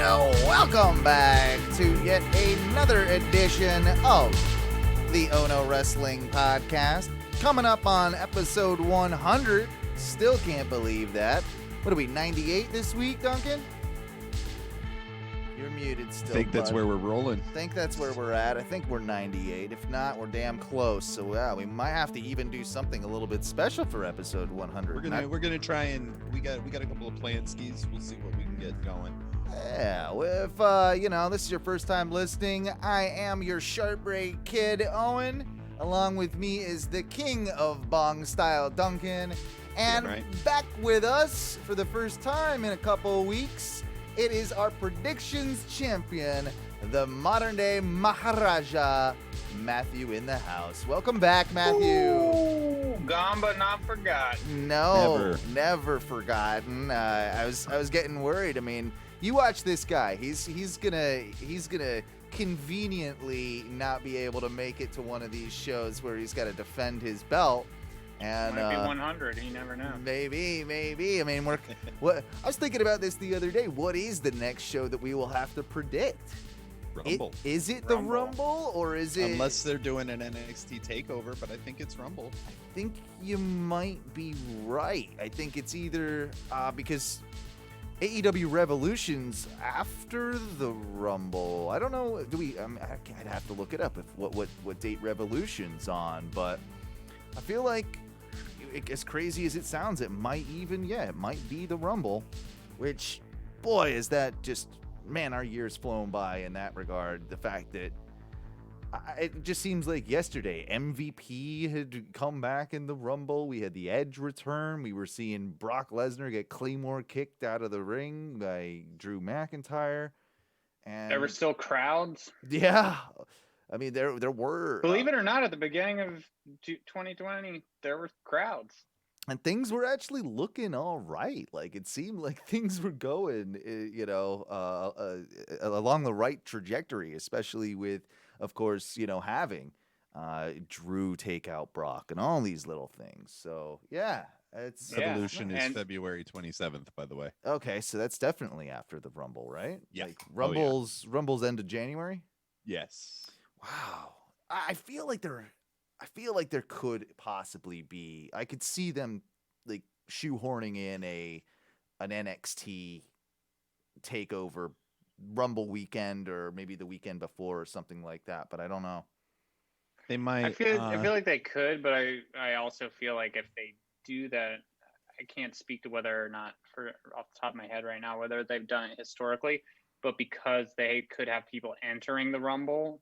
Welcome back to yet another edition of the Ono Wrestling Podcast. Coming up on episode 100. Still can't believe that. What are we, 98 this week, Duncan? You're muted still. I think that's where we're rolling. I think that's where we're at. I think we're 98. If not, we're damn close. So yeah, we might have to even do something a little bit special for episode 100. We're gonna try and we got a couple of plan skis. We'll see what we can get going. Yeah, if this is your first time listening, I am your Sharp Break Kid, Owen. Along with me is the king of bong style, Duncan. And back with us for the first time in a couple of weeks, it is our predictions champion, the modern day Maharaja, Matthew in the house. Welcome back, Matthew. Ooh, gone but not forgotten. No, never forgotten. I was getting worried. I mean, you watch this guy. He's gonna conveniently not be able to make it to one of these shows where he's got to defend his belt. And might be 100. You never know. Maybe. I mean, I was thinking about this the other day. What is the next show that we will have to predict? Rumble. Is it the Rumble or is it? Unless they're doing an NXT takeover, but I think it's Rumble. I think you might be right. I think it's either because AEW Revolution's after the Rumble. I don't know. I'd have to look it up if what date Revolution's on, but I feel like, as crazy as it sounds, it might be the Rumble, which, boy, is that just, man, our year's flown by in that regard. The fact that it just seems like yesterday, MVP had come back in the Rumble. We had the Edge return. We were seeing Brock Lesnar get Claymore kicked out of the ring by Drew McIntyre. And there were still crowds. Yeah. I mean, there were. Believe it or not, at the beginning of 2020, there were crowds. And things were actually looking all right. Like, it seemed like things were going, along the right trajectory, especially with, of course, having Drew take out Brock and all these little things. So, yeah. Evolution is February 27th, by the way. Okay, so that's definitely after the Rumble, right? Yeah. Like Rumble's end of January? Yes. Wow. I feel like there could possibly be. I could see them like shoehorning in an NXT takeover Rumble weekend, or maybe the weekend before or something like that. But I don't know. They might. I feel like they could, but I also feel like if they do that, I can't speak to whether or not, for off the top of my head right now, whether they've done it historically. But because they could have people entering the Rumble,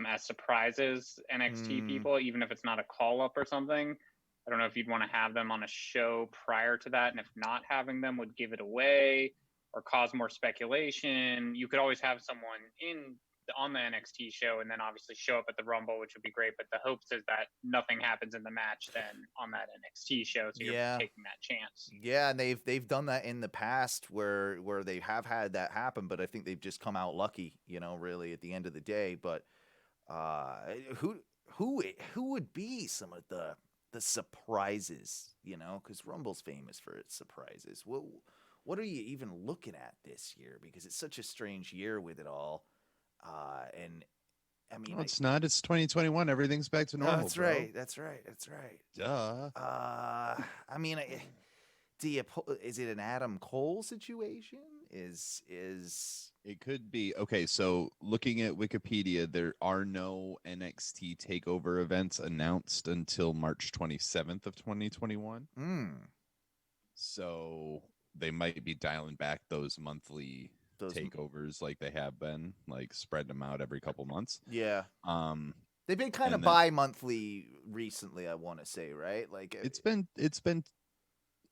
as surprises, NXT people, even if it's not a call-up or something. I don't know if you'd want to have them on a show prior to that, and if not having them would give it away or cause more speculation. You could always have someone on the NXT show and then obviously show up at the Rumble, which would be great. But the hopes is that nothing happens in the match then on that NXT show, so you're taking that chance. Yeah, and they've done that in the past where they have had that happen, but I think they've just come out lucky, really at the end of the day. But who would be some of the surprises, because Rumble's famous for its surprises. What are you even looking at this year? Because it's such a strange year with it all. And I mean, it's not. It's 2021. Everything's back to normal. That's right. That's right. Duh. I mean, is it an Adam Cole situation? Is it could be. Okay, so looking at Wikipedia, there are no NXT takeover events announced until March 27th of 2021. So they might be dialing back those monthly takeovers like they have been, like spreading them out every couple months. Yeah. They've been kind of bi-monthly recently, I want to say, right? Like it's been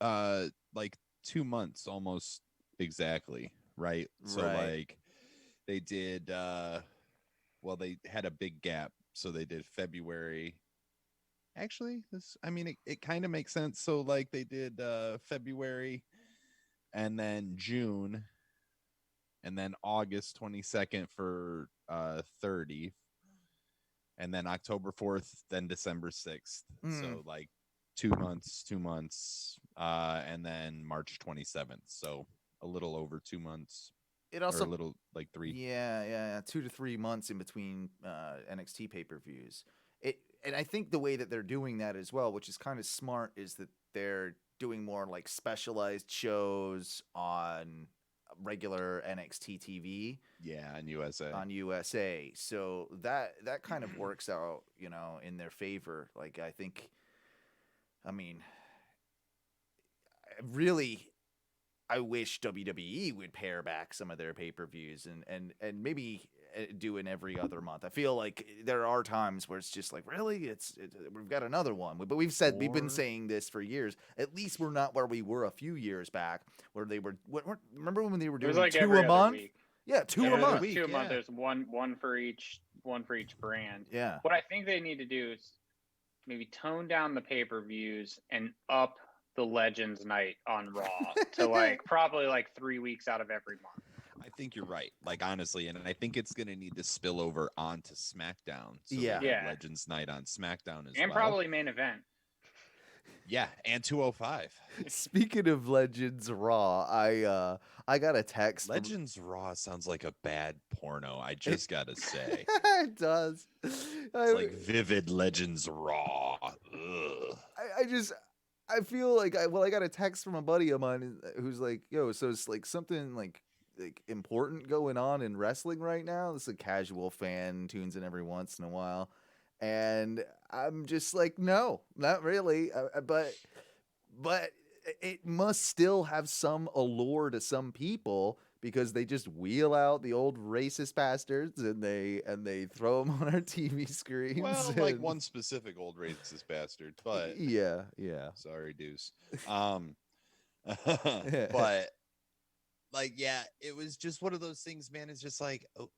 like 2 months almost exactly, right? So like they did they had a big gap, so they did February. Actually, it kind of makes sense. So like they did February and then June and then August 22nd for 30, and then October 4th, then December 6th. So like 2 months, and then March 27th. So a little over 2 months. It or also a little like 3. yeah, 2 to 3 months in between NXT pay-per-views. And I think the way that they're doing that as well, which is kind of smart, is that they're doing more like specialized shows on regular NXT TV Yeah, in USA. on USA. So that kind of works out, in their favor. Like I mean, really I wish WWE would pare back some of their pay-per-views and maybe do an every other month. I feel like there are times where it's just like, really, we've got another one. But we've been Or- saying this for years. At least we're not where we were a few years back, where they were. Remember when they were It was doing like two every a other month? week. Yeah, two Yeah, a Every other month. week. Two a month. Yeah. There's one for each brand. Yeah. What I think they need to do is maybe tone down the pay-per-views and up the Legends night on Raw to like probably like 3 weeks out of every month. I think you're right. Like honestly, and I think it's gonna need to spill over onto SmackDown. So Yeah. they have Yeah. Legends Night on SmackDown as And well. probably main event. Yeah, and 205. Speaking of Legends Raw, I got a text. Legends Raw sounds like a bad porno. I just gotta say, It does. it's like Vivid Legends Raw. Ugh. I feel like I got a text from a buddy of mine who's like, yo, so it's like something like important going on in wrestling right now. This is a casual fan, tunes in every once in a while. And I'm just like, no, not really. But it must still have some allure to some people because they just wheel out the old racist bastards and they throw them on our TV screens. Well, like one specific old racist bastard, but yeah. sorry, Deuce. But like, yeah, it was just one of those things, man. It's just like, oh,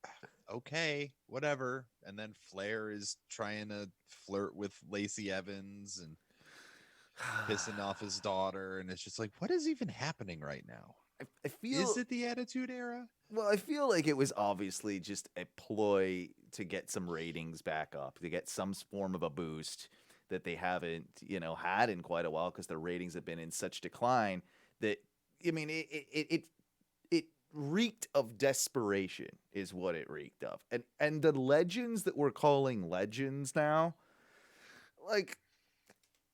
okay, whatever. And then Flair is trying to flirt with Lacey Evans and pissing off his daughter, and it's just like, what is even happening right now? I feel Is it the Attitude Era? well. I feel like it was obviously just a ploy to get some ratings back up, to get some form of a boost that they haven't, had in quite a while because their ratings have been in such decline that I mean it reeked of desperation is what it reeked of. And the legends that we're calling legends now, like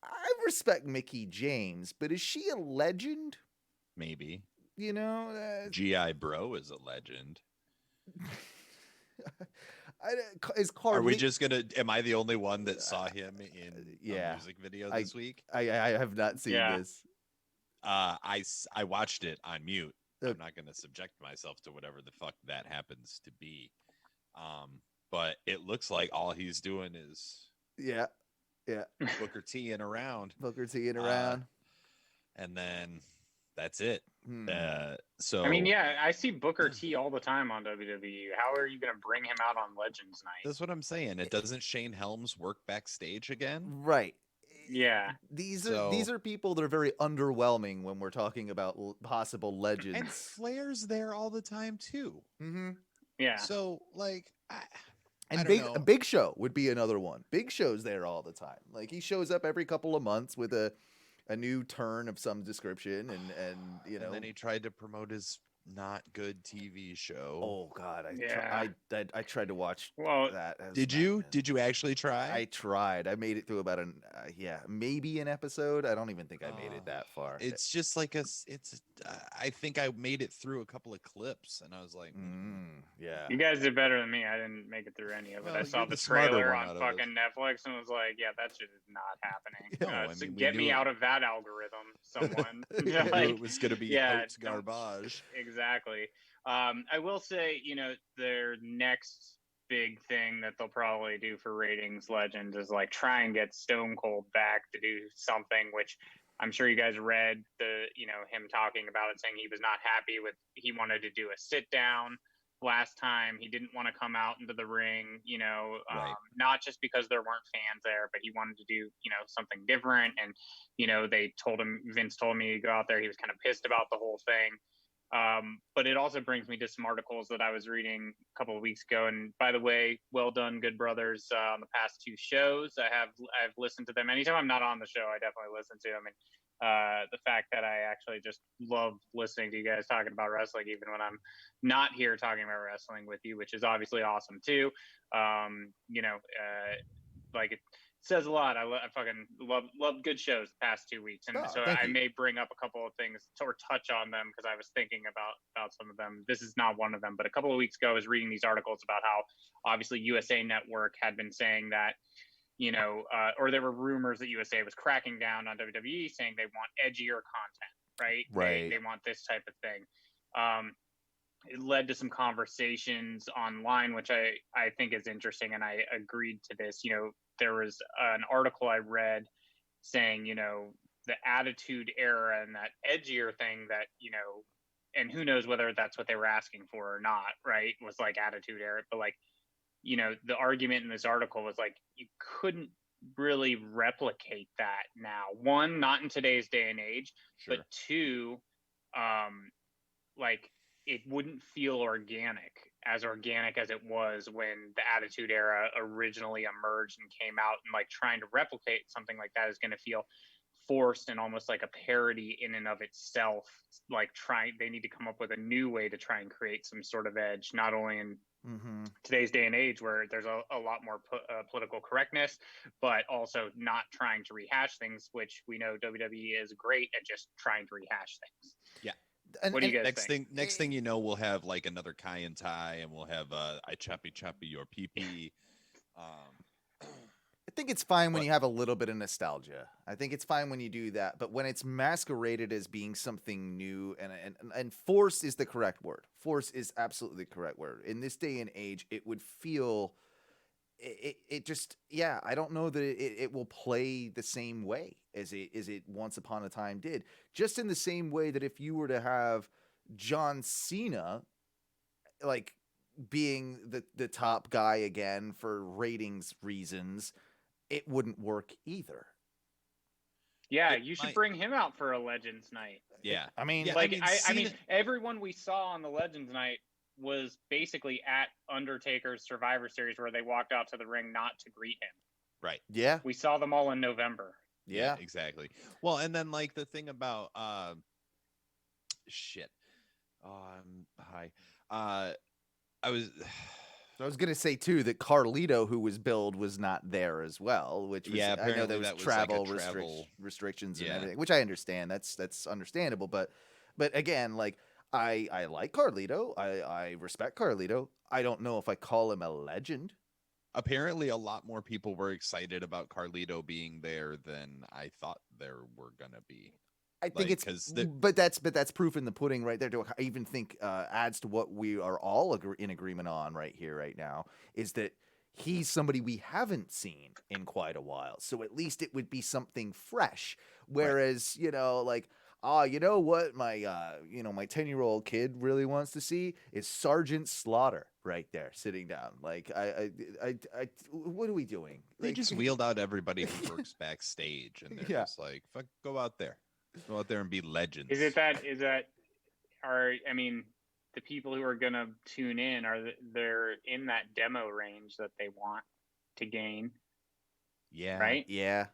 I respect Mickey James, but is she a legend? Maybe. GI Bro is a legend. Is Are we just gonna? Am I the only one that saw him in yeah. a music video this week? I have not seen this. I watched it on mute. I'm not gonna subject myself to whatever the fuck that happens to be. But it looks like all he's doing is Booker T and around. And then that's it. So I mean, yeah, I see Booker T all the time on WWE. How are you going to bring him out on Legends Night? that's what I'm saying. It doesn't Shane Helms work backstage again? Right. Yeah. These are people that are very underwhelming when we're talking about possible legends. And Flair's there all the time too. Mm-hmm. Yeah. So like, Big Show would be another one. Big Show's there all the time. Like he shows up every couple of months with a new turn of some description, and And then he tried to promote his not good TV show. Oh God, I tried to watch Well, that. Did you actually try? I tried. I made it through about maybe an episode. I don't even think I made it that far. It's just like I think I made it through a couple of clips, and I was like, yeah. You guys did better than me. I didn't make it through any of it. Well, I saw you're the the smarter trailer one out on of fucking Netflix and was like, yeah, that shit is not happening. No, I So mean, we get me knew out of that algorithm, someone. I knew it was going to be yeah, garbage. Exactly. I will say, their next big thing that they'll probably do for ratings legends is like try and get Stone Cold back to do something, which I'm sure you guys read him talking about it, saying he was not happy with, he wanted to do a sit down last time. He didn't want to come out into the ring, Right. Not just because there weren't fans there, but he wanted to do, something different. And, Vince told me to go out there. He was kind of pissed about the whole thing. But it also brings me to some articles that I was reading a couple of weeks ago. And by the way, well done, Good Brothers, on the past two shows. I've listened to them. Anytime I'm not on the show, I definitely listen to them. And the fact that I actually just love listening to you guys talking about wrestling, even when I'm not here talking about wrestling with you, which is obviously awesome too. Like it says a lot. I fucking love good shows the past 2 weeks, and so thank I you. may bring up a couple of things or touch on them because I was thinking about some of them. This is not one of them, but a couple of weeks ago I was reading these articles about how obviously USA Network had been saying that, or there were rumors that USA was cracking down on WWE, saying they want edgier content, right? Right. They want this type of thing. It led to some conversations online, which I think is interesting, and I agreed to this. There was an article I read saying, the Attitude Era and that edgier thing that, and who knows whether that's what they were asking for or not, right? Was like Attitude Era, but like, the argument in this article was like, you couldn't really replicate that now. One, not in today's day and age, Sure. but two, like it wouldn't feel organic as it was when the Attitude Era originally emerged and came out, and like trying to replicate something like that is going to feel forced and almost like a parody in and of itself. Like they need to come up with a new way to try and create some sort of edge, not only in today's day and age where there's a lot more political correctness, but also not trying to rehash things, which we know WWE is great at just trying to rehash things. Yeah. What do you guys think? Next thing you know, we'll have like another Kai and Tai, and we'll have I choppy your pee. I think it's fine when you have a little bit of nostalgia. I think it's fine when you do that, but when it's masqueraded as being something new, and force is the correct word. Force is absolutely the correct word. In this day and age, it would feel it just, yeah, I don't know that it will play the same way as it once upon a time did. Just in the same way that if you were to have John Cena like being the top guy again for ratings reasons, it wouldn't work either. Yeah, you should bring him out for a Legends Night. Yeah. I mean, I mean, everyone we saw on the Legends Night was basically at Undertaker's Survivor Series where they walked out to the ring not to greet him. Right. Yeah. We saw them all in November. Yeah, exactly. Well, and then like the thing about shit. Hi. I was gonna say too that Carlito, who was billed, was not there as well, which was, I know there was travel restrictions and everything, which I understand. That's understandable, but again, like I like Carlito, I respect Carlito. I don't know if I call him a legend. Apparently, a lot more people were excited about Carlito being there than I thought there were gonna be. I think but that's proof in the pudding right there. I even think adds to what we are all in agreement on right here, right now, is that he's somebody we haven't seen in quite a while. So at least it would be something fresh. Whereas, like, you know what my 10-year-old kid really wants to see is Sergeant Slaughter right there sitting down. Like, I what are we doing? They just wheeled out everybody who works backstage, and they're just like, fuck, go out there. Go out there and be legends. I mean, the people who are going to tune in, they're in that demo range that they want to gain. Yeah. Right? Yeah.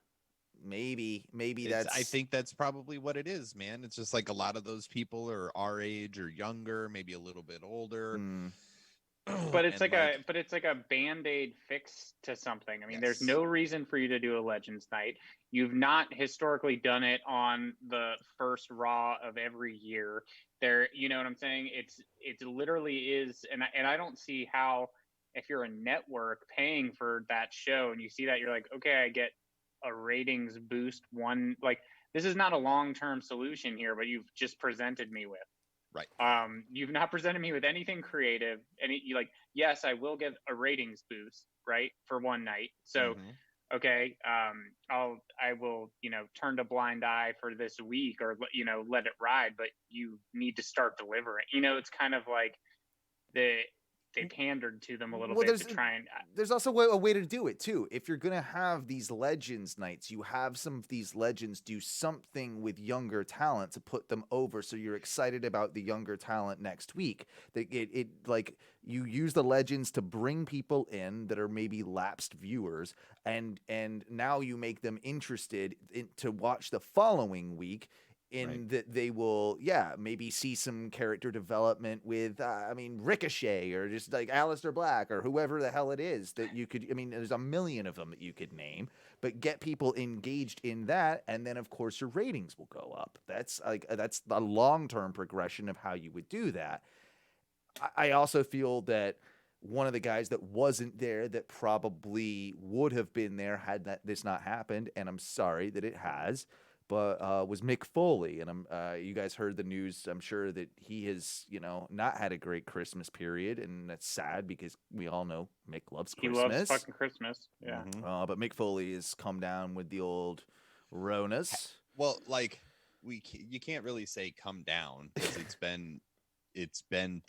Maybe I think that's probably what it is, man. It's just like a lot of those people are our age or younger, maybe a little bit older. But it's like a Band-Aid fix to something. I mean, there's no reason for you to do a Legends Night. You've not historically done it on the first Raw of every year. You know what I'm saying? It literally is, and I don't see how, if you're a network paying for that show and you see that, you're like, okay, I get a ratings boost. This is not a long-term solution here, but you've just presented me with. Right. You've not presented me with anything creative. Yes, I will get a ratings boost, right, for one night. So, okay, I will, turn a blind eye for this week, or let it ride. But you need to start delivering. It's kind of like they pandered to them a little Well, bit to try and. There's also a way to do it too. If you're gonna have these Legends nights, you have some of these legends do something with younger talent to put them over, so you're excited about the younger talent next week. That it like you use the Legends to bring people in that are maybe lapsed viewers, and now you make them interested to watch the following week. That they will, maybe see some character development with, Ricochet or just like Aleister Black or whoever the hell it is that you could. I mean, there's a million of them that you could name, but get people engaged in that, and then of course your ratings will go up. That's the long-term progression of how you would do that. I also feel that one of the guys that wasn't there that probably would have been there had this not happened, and I'm sorry that it has. But was Mick Foley, and you guys heard the news. I'm sure that he has, not had a great Christmas period, and that's sad because we all know Mick loves Christmas. He loves fucking Christmas, yeah. Mm-hmm. But Mick Foley has come down with the old Ronas. Well, like you can't really say come down because it's been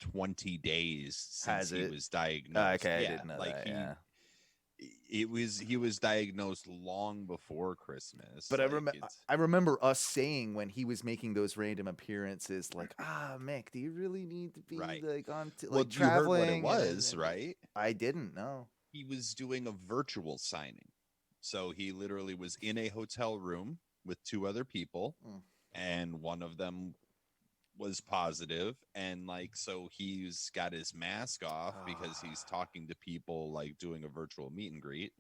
20 days since he was diagnosed. Okay, I didn't know that. Yeah. He was diagnosed long before Christmas. But I remember us saying when he was making those random appearances, like, Mick, do you really need to be like on traveling? You heard what it was, right? I didn't know. He was doing a virtual signing. So he literally was in a hotel room with two other people, and one of them was positive, and so he's got his mask off because he's talking to people, like doing a virtual meet and greet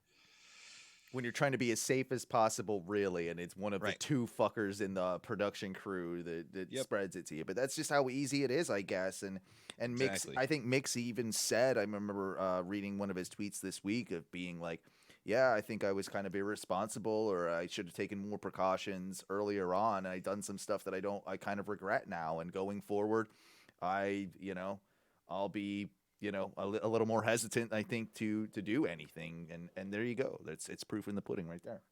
when you're trying to be as safe as possible, really, and it's one of the two fuckers in the production crew that spreads it to you. But that's just how easy it is, I guess. And exactly. I think Mick's even said, I remember reading one of his tweets this week of being like, yeah, I think I was kind of irresponsible, or I should have taken more precautions earlier on. And I done some stuff that I kind of regret now. And going forward, I'll be, a little more hesitant, I think, to do anything. And there you go. It's proof in the pudding right there.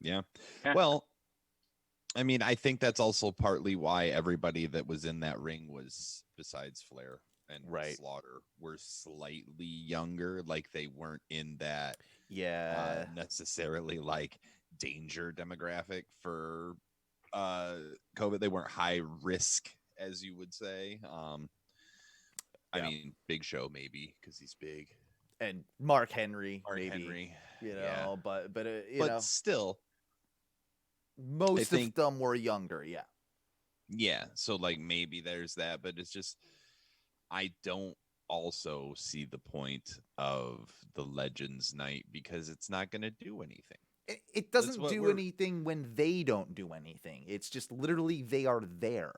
Yeah. Well, I mean, I think that's also partly why everybody that was in that ring was, besides Flair and Slaughter, were slightly younger. Like they weren't in that necessarily like danger demographic for COVID. They weren't high risk, as you would say. I mean, Big Show maybe because he's big, and Mark Henry, but still, most of them were younger. Yeah. So like maybe there's that, but it's just I don't also see the point of the Legends night because it's not going to do anything. It doesn't do anything when they don't do anything. It's just literally they are there.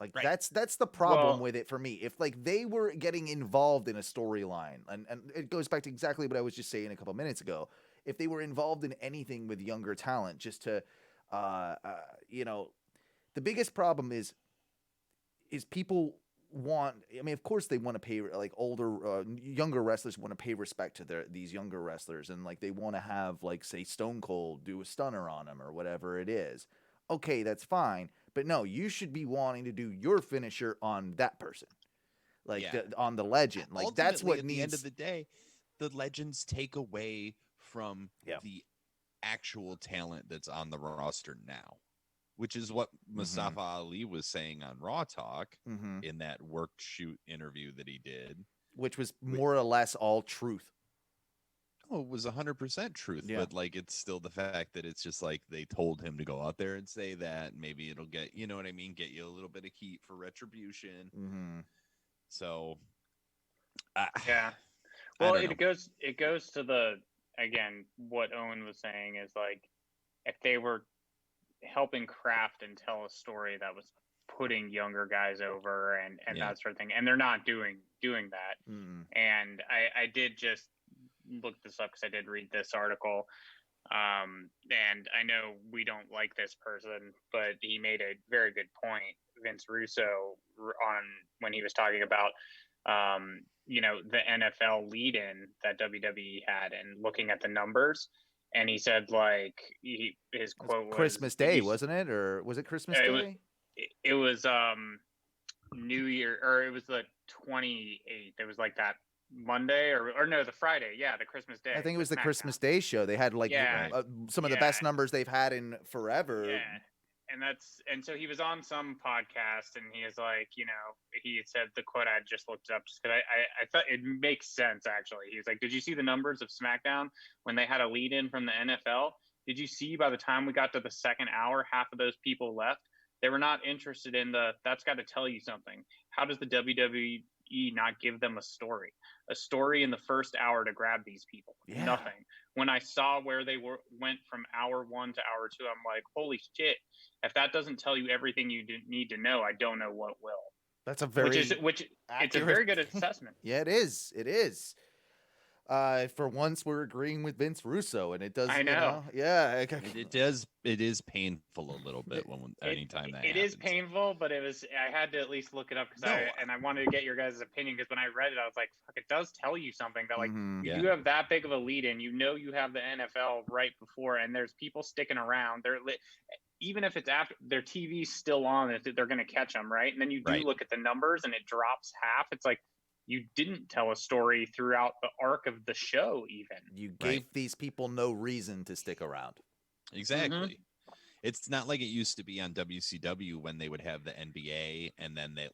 Like that's the problem with it for me. If like they were getting involved in a storyline, and it goes back to exactly what I was just saying a couple minutes ago. If they were involved in anything with younger talent, just to, the biggest problem is people want. I mean, of course they want to pay like younger wrestlers want to pay respect to these younger wrestlers, and like they want to have like say Stone Cold do a stunner on them or whatever it is. Okay, that's fine. But no, you should be wanting to do your finisher on that person, like on the legend. Like ultimately, that's what needs. At the end of the day, the legends take away from the actual talent that's on the roster now, which is what Mustafa Ali was saying on Raw Talk in that work shoot interview that he did, which was more or less all truth. Oh, it was 100% truth, but like it's still the fact that it's just like they told him to go out there and say that. Maybe it'll get, you know what I mean, get you a little bit of heat for retribution. So, well, it goes to the again what Owen was saying is like if they were helping craft and tell a story that was putting younger guys over and that sort of thing, and they're not doing that. And I did just look this up because I did read this article, and I know we don't like this person, but he made a very good point, Vince Russo, on when he was talking about the NFL lead-in that WWE had and looking at the numbers, and he said like his quote was Christmas Day, wasn't it, or was it Christmas Day? It was New Year, or it was the 28th. It was like that Monday or no, the Friday. Yeah, the Christmas Day. I think it was the SmackDown. Christmas Day show. They had like Yeah. some of the best numbers they've had in forever. Yeah. And so he was on some podcast, and he is like, he said the quote, I just looked it up just because I thought it makes sense, actually. He was like, did you see the numbers of SmackDown when they had a lead in from the NFL? Did you see by the time we got to the second hour, half of those people left? They were not interested in that's got to tell you something. How does the WWE not give them a story in the first hour to grab these people? Yeah. Nothing. When I saw where they went from hour 1 to hour 2, I'm like, holy shit. If that doesn't tell you everything you need to know, I don't know what will. That's a very it's a very good assessment. Yeah, it is. It is. For once, we're agreeing with Vince Russo, and it does. I know. It does. It is painful a little bit anytime that it happens. is painful, but I had to at least look it up because I wanted to get your guys' opinion, because when I read it, I was like, fuck, it does tell you something that you have that big of a lead in. You have the NFL right before, and there's people sticking around. Even if it's after their TV's still on, they're going to catch them, right? And then you do look at the numbers, and it drops half. It's like, you didn't tell a story throughout the arc of the show, even. You gave these people no reason to stick around. Exactly. Mm-hmm. It's not like it used to be on WCW when they would have the NBA, and then the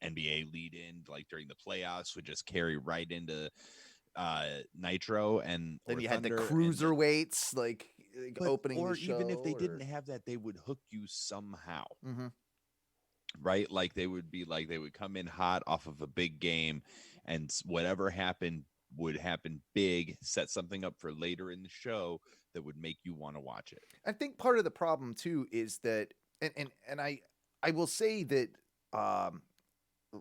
NBA lead in, like during the playoffs, would just carry right into Nitro, and then you had the Thunder, cruiserweights opening or the show. Even if they didn't have that, they would hook you somehow. Mm-hmm. Right? Like they would come in hot off of a big game, and whatever happened would happen big, set something up for later in the show that would make you want to watch it. I think part of the problem too is that, and I will say that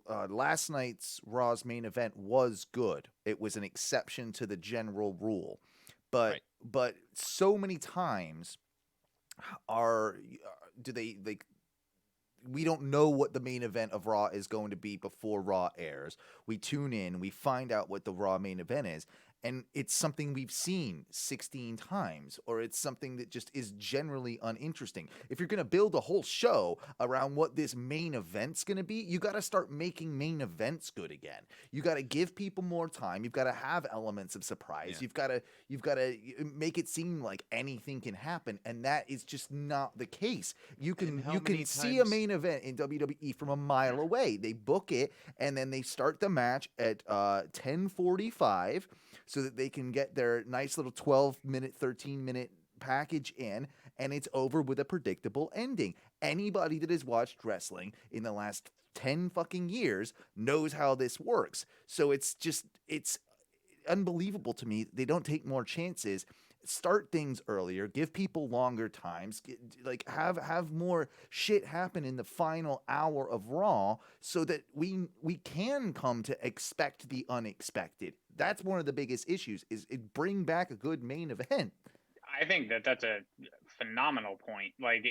last night's Raw's main event was good. It was an exception to the general rule, but so many times we don't know what the main event of Raw is going to be before Raw airs. We tune in, we find out what the Raw main event is, and it's something we've seen 16 times, or it's something that just is generally uninteresting. If you're going to build a whole show around what this main event's going to be, you got to start making main events good again. You got to give people more time. You've got to have elements of surprise. Yeah. You've got to make it seem like anything can happen, and that is just not the case. You can see a main event in WWE from a mile away. They book it, and then they start the match at 10:45. So that they can get their nice little 12-minute, 13-minute package in, and it's over with a predictable ending. Anybody that has watched wrestling in the last 10 fucking years knows how this works. So it's unbelievable to me. They don't take more chances. Start things earlier, give people longer times, have more shit happen in the final hour of Raw so that we can come to expect the unexpected. That's one of the biggest issues, is bring back a good main event. I think that's a phenomenal point. Like,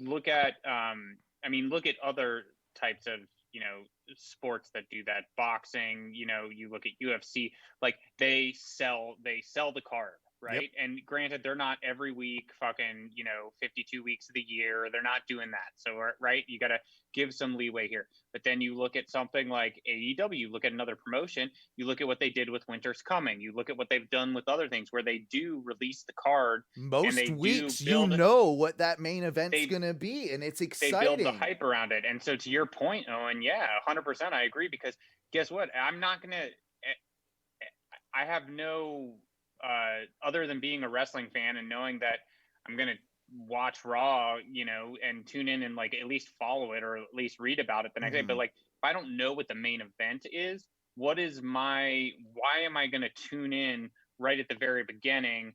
look at other types of, sports that do that. Boxing, you look at UFC, like they sell the card. Right. Yep. And granted, they're not every week, 52 weeks of the year. They're not doing that. So, right. You got to give some leeway here. But then you look at something like AEW, look at another promotion. You look at what they did with Winter's Coming. You look at what they've done with other things where they do release the card. Most weeks, what that main event's going to be. And it's exciting. They build the hype around it. And so to your point, Owen, 100%, I agree. Because guess what? I have no... other than being a wrestling fan and knowing that I'm going to watch Raw, and tune in and at least follow it or at least read about it the next day. But if I don't know what the main event is, why am I going to tune in right at the very beginning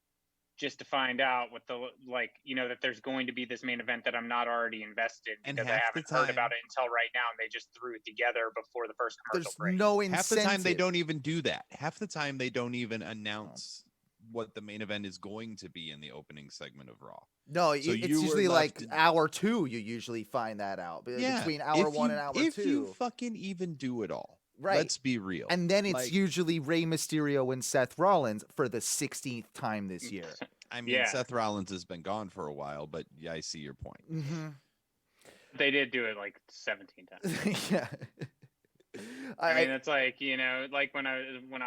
just to find out what that there's going to be this main event that I'm not already invested in, because I haven't heard about it until right now, and they just threw it together before the first commercial break. No incentive. Half the time they don't even do that. Half the time they don't even announce what the main event is going to be in the opening segment of Raw. No, it's usually hour 2. You usually find that out between hour 1 and hour 2. If you fucking even do it all, right? Let's be real. And then it's usually Rey Mysterio and Seth Rollins for the 16th time this year. I mean, Seth Rollins has been gone for a while, but I see your point. Mm-hmm. They did do it 17 times. Yeah. I mean, it's like, like when I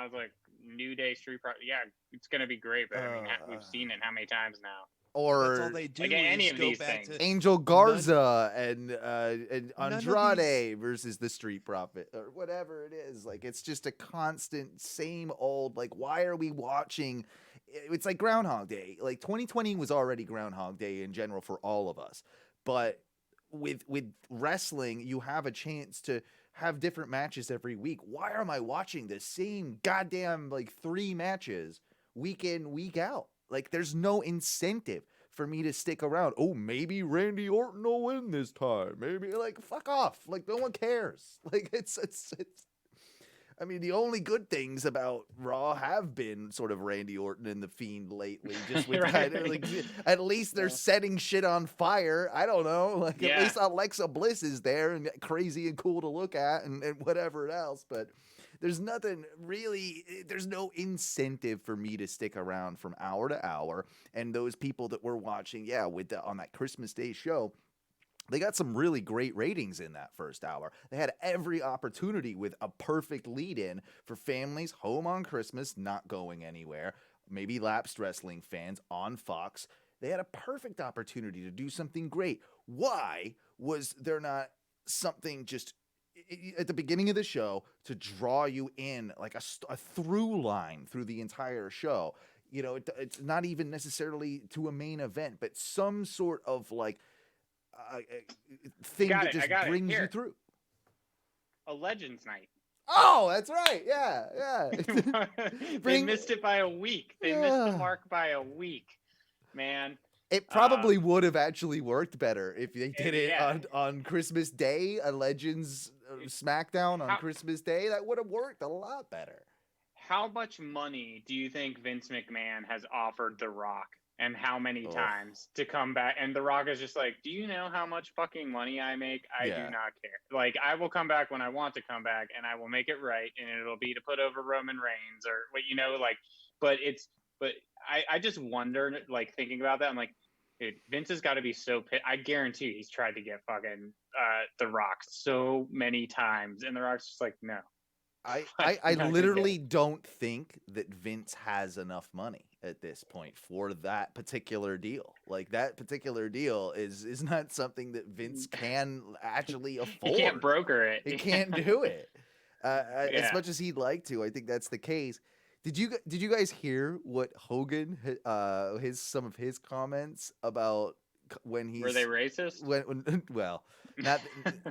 was like New Day Street Profits. Yeah, it's gonna be great, but I mean, we've seen it how many times now? That's all Or they do. Like any is of go these back things. to Angel Garza and none of Andrade versus the Street Profit or whatever it is. Like, it's just a constant same old, like, why are we watching? It's like Groundhog Day. Like, 2020 was already Groundhog Day in general for all of us. But with wrestling, you have a chance to have different matches every week. Why am I watching the same goddamn, like, 3 matches week in, week out? Like, there's no incentive for me to stick around. Oh, maybe Randy Orton will win this time. Maybe, like, fuck off. Like, no one cares. Like, it's I mean, the only good things about Raw have been sort of Randy Orton and The Fiend lately. Just with Right. kind of, like, at least they're setting shit on fire. I don't know. Like, at least Alexa Bliss is there and crazy and cool to look at and whatever else. But there's nothing really, there's no incentive for me to stick around from hour to hour. And those people that were watching, on that Christmas Day show, they got some really great ratings in that first hour. They had every opportunity with a perfect lead-in for families home on Christmas, not going anywhere, maybe lapsed wrestling fans on Fox. They had a perfect opportunity to do something great. Why was there not something just at the beginning of the show to draw you in, like a through line through the entire show? It's not even necessarily to a main event, but some sort of like thing that just brings you through. A Legends Night. Oh, that's right. Yeah. They missed it by a week. They missed the mark by a week, man. It probably would have actually worked better if they did it on Christmas Day, a Legends SmackDown on Christmas Day. That would have worked a lot better. How much money do you think Vince McMahon has offered The Rock? And how many times to come back? And The Rock is just like, do you know how much fucking money I make? I do not care. Like, I will come back when I want to come back, and I will make it right, and it'll be to put over Roman Reigns or what, but I just wonder, like, thinking about that, I'm like, dude, Vince has got to be so pissed. I guarantee he's tried to get fucking The Rock so many times, and The Rock's just like, no. I literally don't think that Vince has enough money at this point for that particular deal. Like, that particular deal is not something that Vince can actually afford. He can't broker it. He can't do it. As much as he'd like to, I think that's the case. Did you guys hear what Hogan some of his comments about when he's... Were they racist? Well, not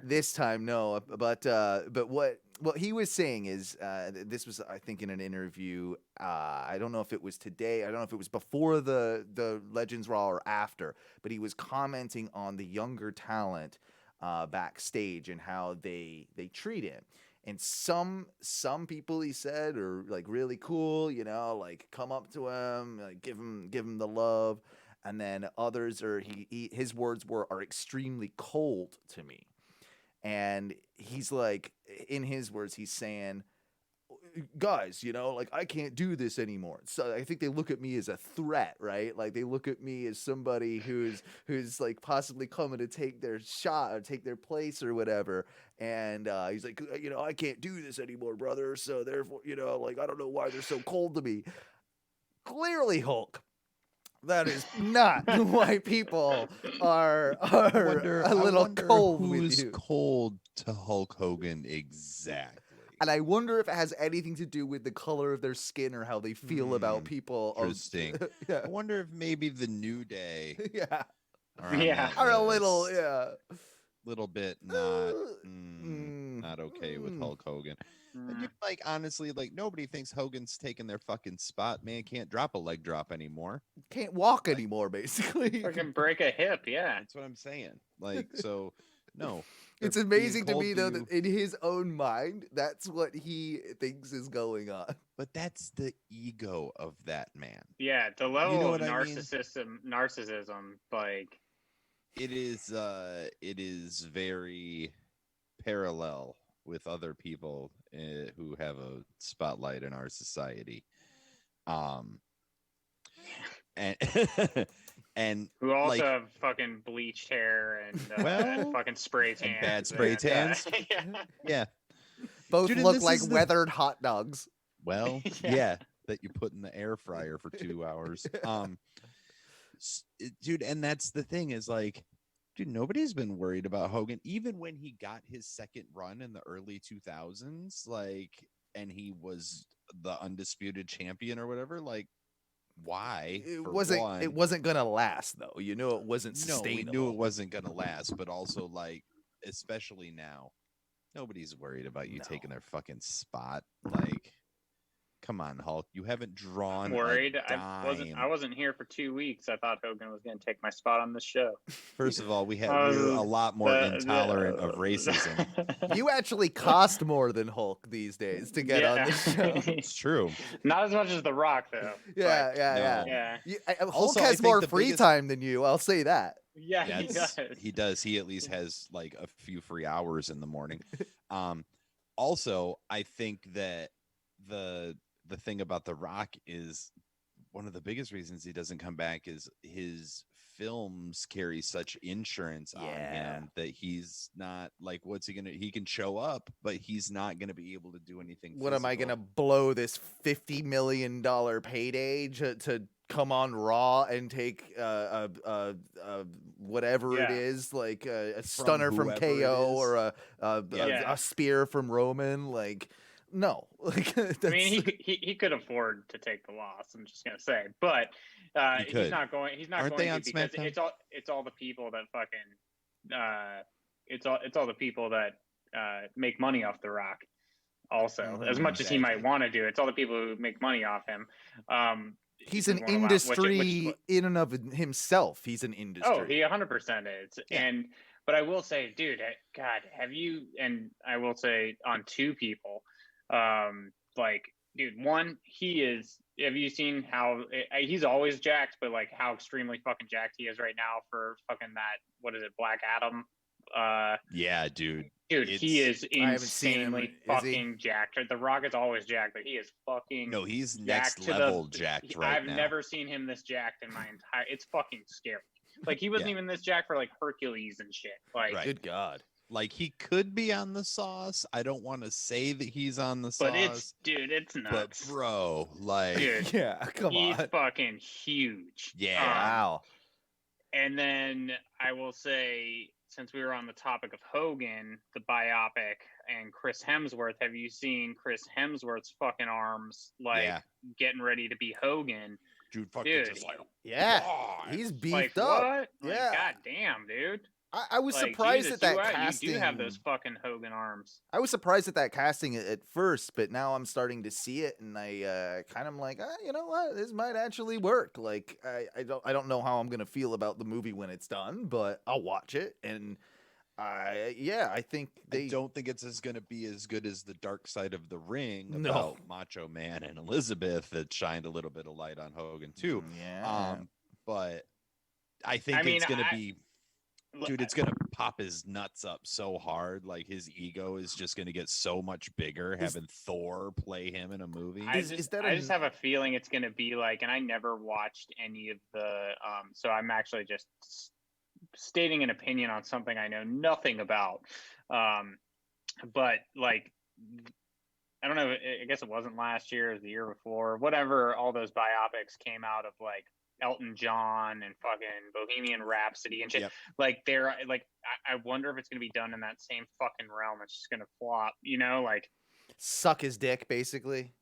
this time, no. But what he was saying is, this was, I think, in an interview. I don't know if it was today. I don't know if it was before the Legends Raw or after. But he was commenting on the younger talent backstage and how they treat him. And some people, he said, are like really cool, like come up to him, like give him the love. And then others his words are extremely cold to me. And he's like, in his words, he's saying, guys, like, I can't do this anymore. So I think they look at me as a threat, right? Like, they look at me as somebody who's like possibly coming to take their shot or take their place or whatever. And he's like, I can't do this anymore, brother. So therefore, like, I don't know why they're so cold to me. Clearly, Hulk. That is not why people are a little cold with you. Who's cold to Hulk Hogan exactly? And I wonder if it has anything to do with the color of their skin or how they feel about people. Interesting. Yeah. I wonder if maybe the New Day. Are a little little bit not okay with Hulk Hogan. And like, honestly, like, nobody thinks Hogan's taking their fucking spot. Man can't drop a leg drop anymore. Can't walk anymore, basically. Fucking break a hip, yeah. That's what I'm saying. Like, so, no. It's amazing to me, though, that in his own mind, that's what he thinks is going on. But that's the ego of that man. Yeah, the level of narcissism, like... It is very parallel with other people who have a spotlight in our society, and who also like, have fucking bleached hair and fucking spray tans, bad spray tans. Yeah. Both Dude, and look this like is weathered hot dogs. well, Yeah. yeah, that you put in the air fryer for 2 hours. Dude, and that's the thing is like, dude, nobody's been worried about Hogan, even when he got his second run in the early 2000s, like, and he was the undisputed champion or whatever. Like, why? It For wasn't. one, It wasn't gonna last though. You know, it wasn't no, sustainable. we knew it wasn't gonna last, but also like, especially now, nobody's worried about you No. taking their fucking spot. Like, come on, Hulk, you haven't drawn I'm worried. a dime. I wasn't here for 2 weeks. I thought Hogan was going to take my spot on the show. First of all, we're a lot more intolerant of racism. You actually cost more than Hulk these days to get on the show. It's true. Not as much as The Rock, though. Yeah, but, yeah. yeah. Hulk Also, I has think more the free biggest- time than you. I'll say that. Yeah, he does. He does. He at least has like a few free hours in the morning. Also, I think that the thing about The Rock is one of the biggest reasons he doesn't come back is his films carry such insurance on him that he's not like, what's he gonna? He can show up, but he's not gonna be able to do anything. What am I physical. gonna blow this $50 million payday to come on Raw and take whatever it Yeah. is, like a stunner from whoever it KO is. or Yeah. a spear from Roman? Like, no. Like, that's, I mean, he could afford to take the loss. I'm just gonna say, but He could. he's not going. He's not Aren't going they to on because SmackDown? it's all the people that fucking it's all the people that make money off The Rock. Also, as much as he might want to do, it's all the people who make money off him. he's you an wanna allow- industry in and of himself. He's an industry. Oh, he 100% is. Yeah. But I will say, dude, God, have you? And I will say on two people, like, dude, one, he is. Have you seen how he's always jacked, but like how extremely fucking jacked he is right now for fucking that? What is it, Black Adam? Yeah, dude. Dude, he It's- is I haven't seen him. insanely Is he? fucking jacked. The Rock is always jacked, but he is fucking. No, he's jacked next to the- level jacked right I've now. never seen him this jacked in my entire. It's fucking scary. Like he wasn't Yeah. even this jacked for like Hercules and shit. Like, Right. Good God. Like he could be on the sauce. I don't want to say that he's on the sauce, but it's it's but nuts. bro, like, Dude, Yeah, come he's on. fucking huge. Yeah. Wow. And then I will say, since we were on the topic of Hogan, the biopic, and Chris Hemsworth, have you seen Chris Hemsworth's fucking arms, like, Yeah. getting ready to be Hogan? dude, fucking Dude, just like, Yeah, God. he's Like, beefed up. what? Yeah. Like, God damn, dude. I was Like, surprised Jesus, at that you casting. do have those fucking Hogan arms. I was surprised at that casting at first, but now I'm starting to see it, and I kind of like, you know what, this might actually work. Like, I don't know how I'm gonna feel about the movie when it's done, but I'll watch it, and I think I don't think it's going to be as good as the Dark Side of the Ring No. about Macho Man and Elizabeth that shined a little bit of light on Hogan too. Yeah. But I think I mean, it's going to be, dude, it's going to pop his nuts up so hard. Like his ego is just going to get so much bigger having Thor play him in a movie. I Is just, that I a- just have a feeling it's going to be like, and I never watched any of the, so I'm actually just stating an opinion on something I know nothing about. But like, I don't know, I guess it wasn't last year or the year before, whatever, all those biopics came out of like Elton John and fucking Bohemian Rhapsody and shit. Yep. Like they're like, I wonder if it's going to be done in that same fucking realm. It's just going to flop, you know, like, Suck his dick, basically.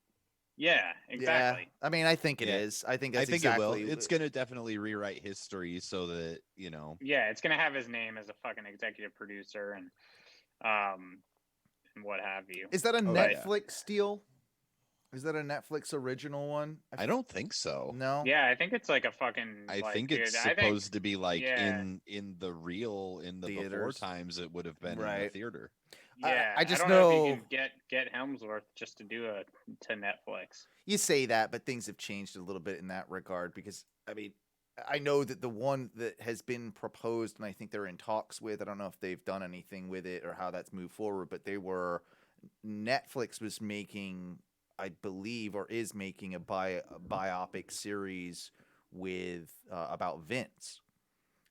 yeah, exactly. Yeah. I mean, I think it Yeah. is. I think that's I think exactly. it will. It's going to definitely rewrite history so that, you know, Yeah, it's gonna have his name as a fucking executive producer and what have you. Is that a Oh, yeah. Netflix deal? Is that a Netflix original one? I don't think so. No. Yeah, I think it's like a fucking. I like, think dude, it's I think- supposed to be like yeah. in the real in the before Theaters. times it would have been in the Right. theater. Yeah, I just don't know if know- you can get Helmsworth just to do to Netflix. You say that, but things have changed a little bit in that regard because, I mean, I know that the one that has been proposed, and I think they're in talks with, I don't know if they've done anything with it or how that's moved forward, but Netflix was making, I believe, or is making a biopic series with about Vince.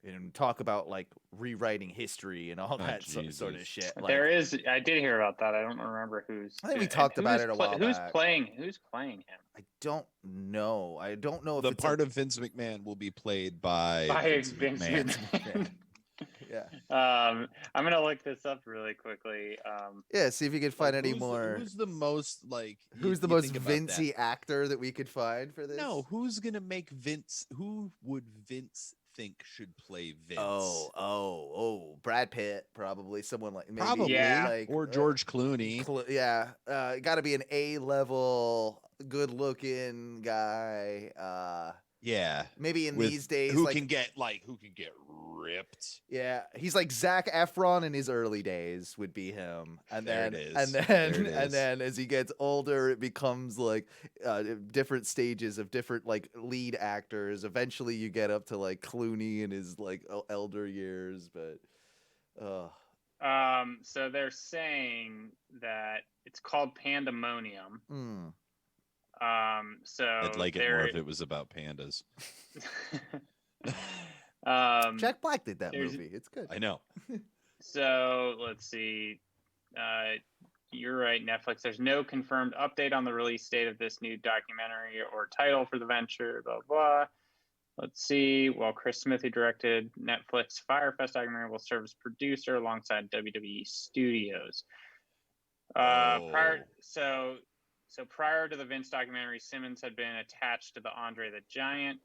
and talk about like rewriting history and all that sort of Jesus. shit. Like, There is. I did hear about that. I don't remember who's. I think we and talked about who's it a while Who's back. playing? Who's playing him? I don't know. I don't know if The it's part of Vince McMahon will be played by Vince Vince McMahon. McMahon. Yeah. I'm gonna look this up really quickly. Yeah, see if you can find any Who's more. Who's the most like? Who's the you most think about that. Vincey actor that we could find for this? No, who's gonna make Vince? Who would Vince think should play Vince? Brad Pitt, probably someone like maybe Probably, Yeah. like or George Clooney. yeah, got to be an A-level, good-looking guy. Yeah, Maybe in with- these days, who like can get ripped? yeah, he's like Zac Efron in his early days would be him, and There then it is. and There then it and is. then as he gets older, it becomes like different stages of different like lead actors. Eventually, you get up to like Clooney in his like elder years, but So they're saying that it's called Pandemonium. So I'd like it more if it was about pandas. Jack Black did that there's- movie. It's good. I know. So let's see. You're right, Netflix. There's no confirmed update on the release date of this new documentary or title for the venture, blah, blah. Let's see. While Chris Smith, who directed Netflix Firefest documentary, will serve as producer alongside WWE Studios. Prior to the Vince documentary, Simmons had been attached to the Andre the Giant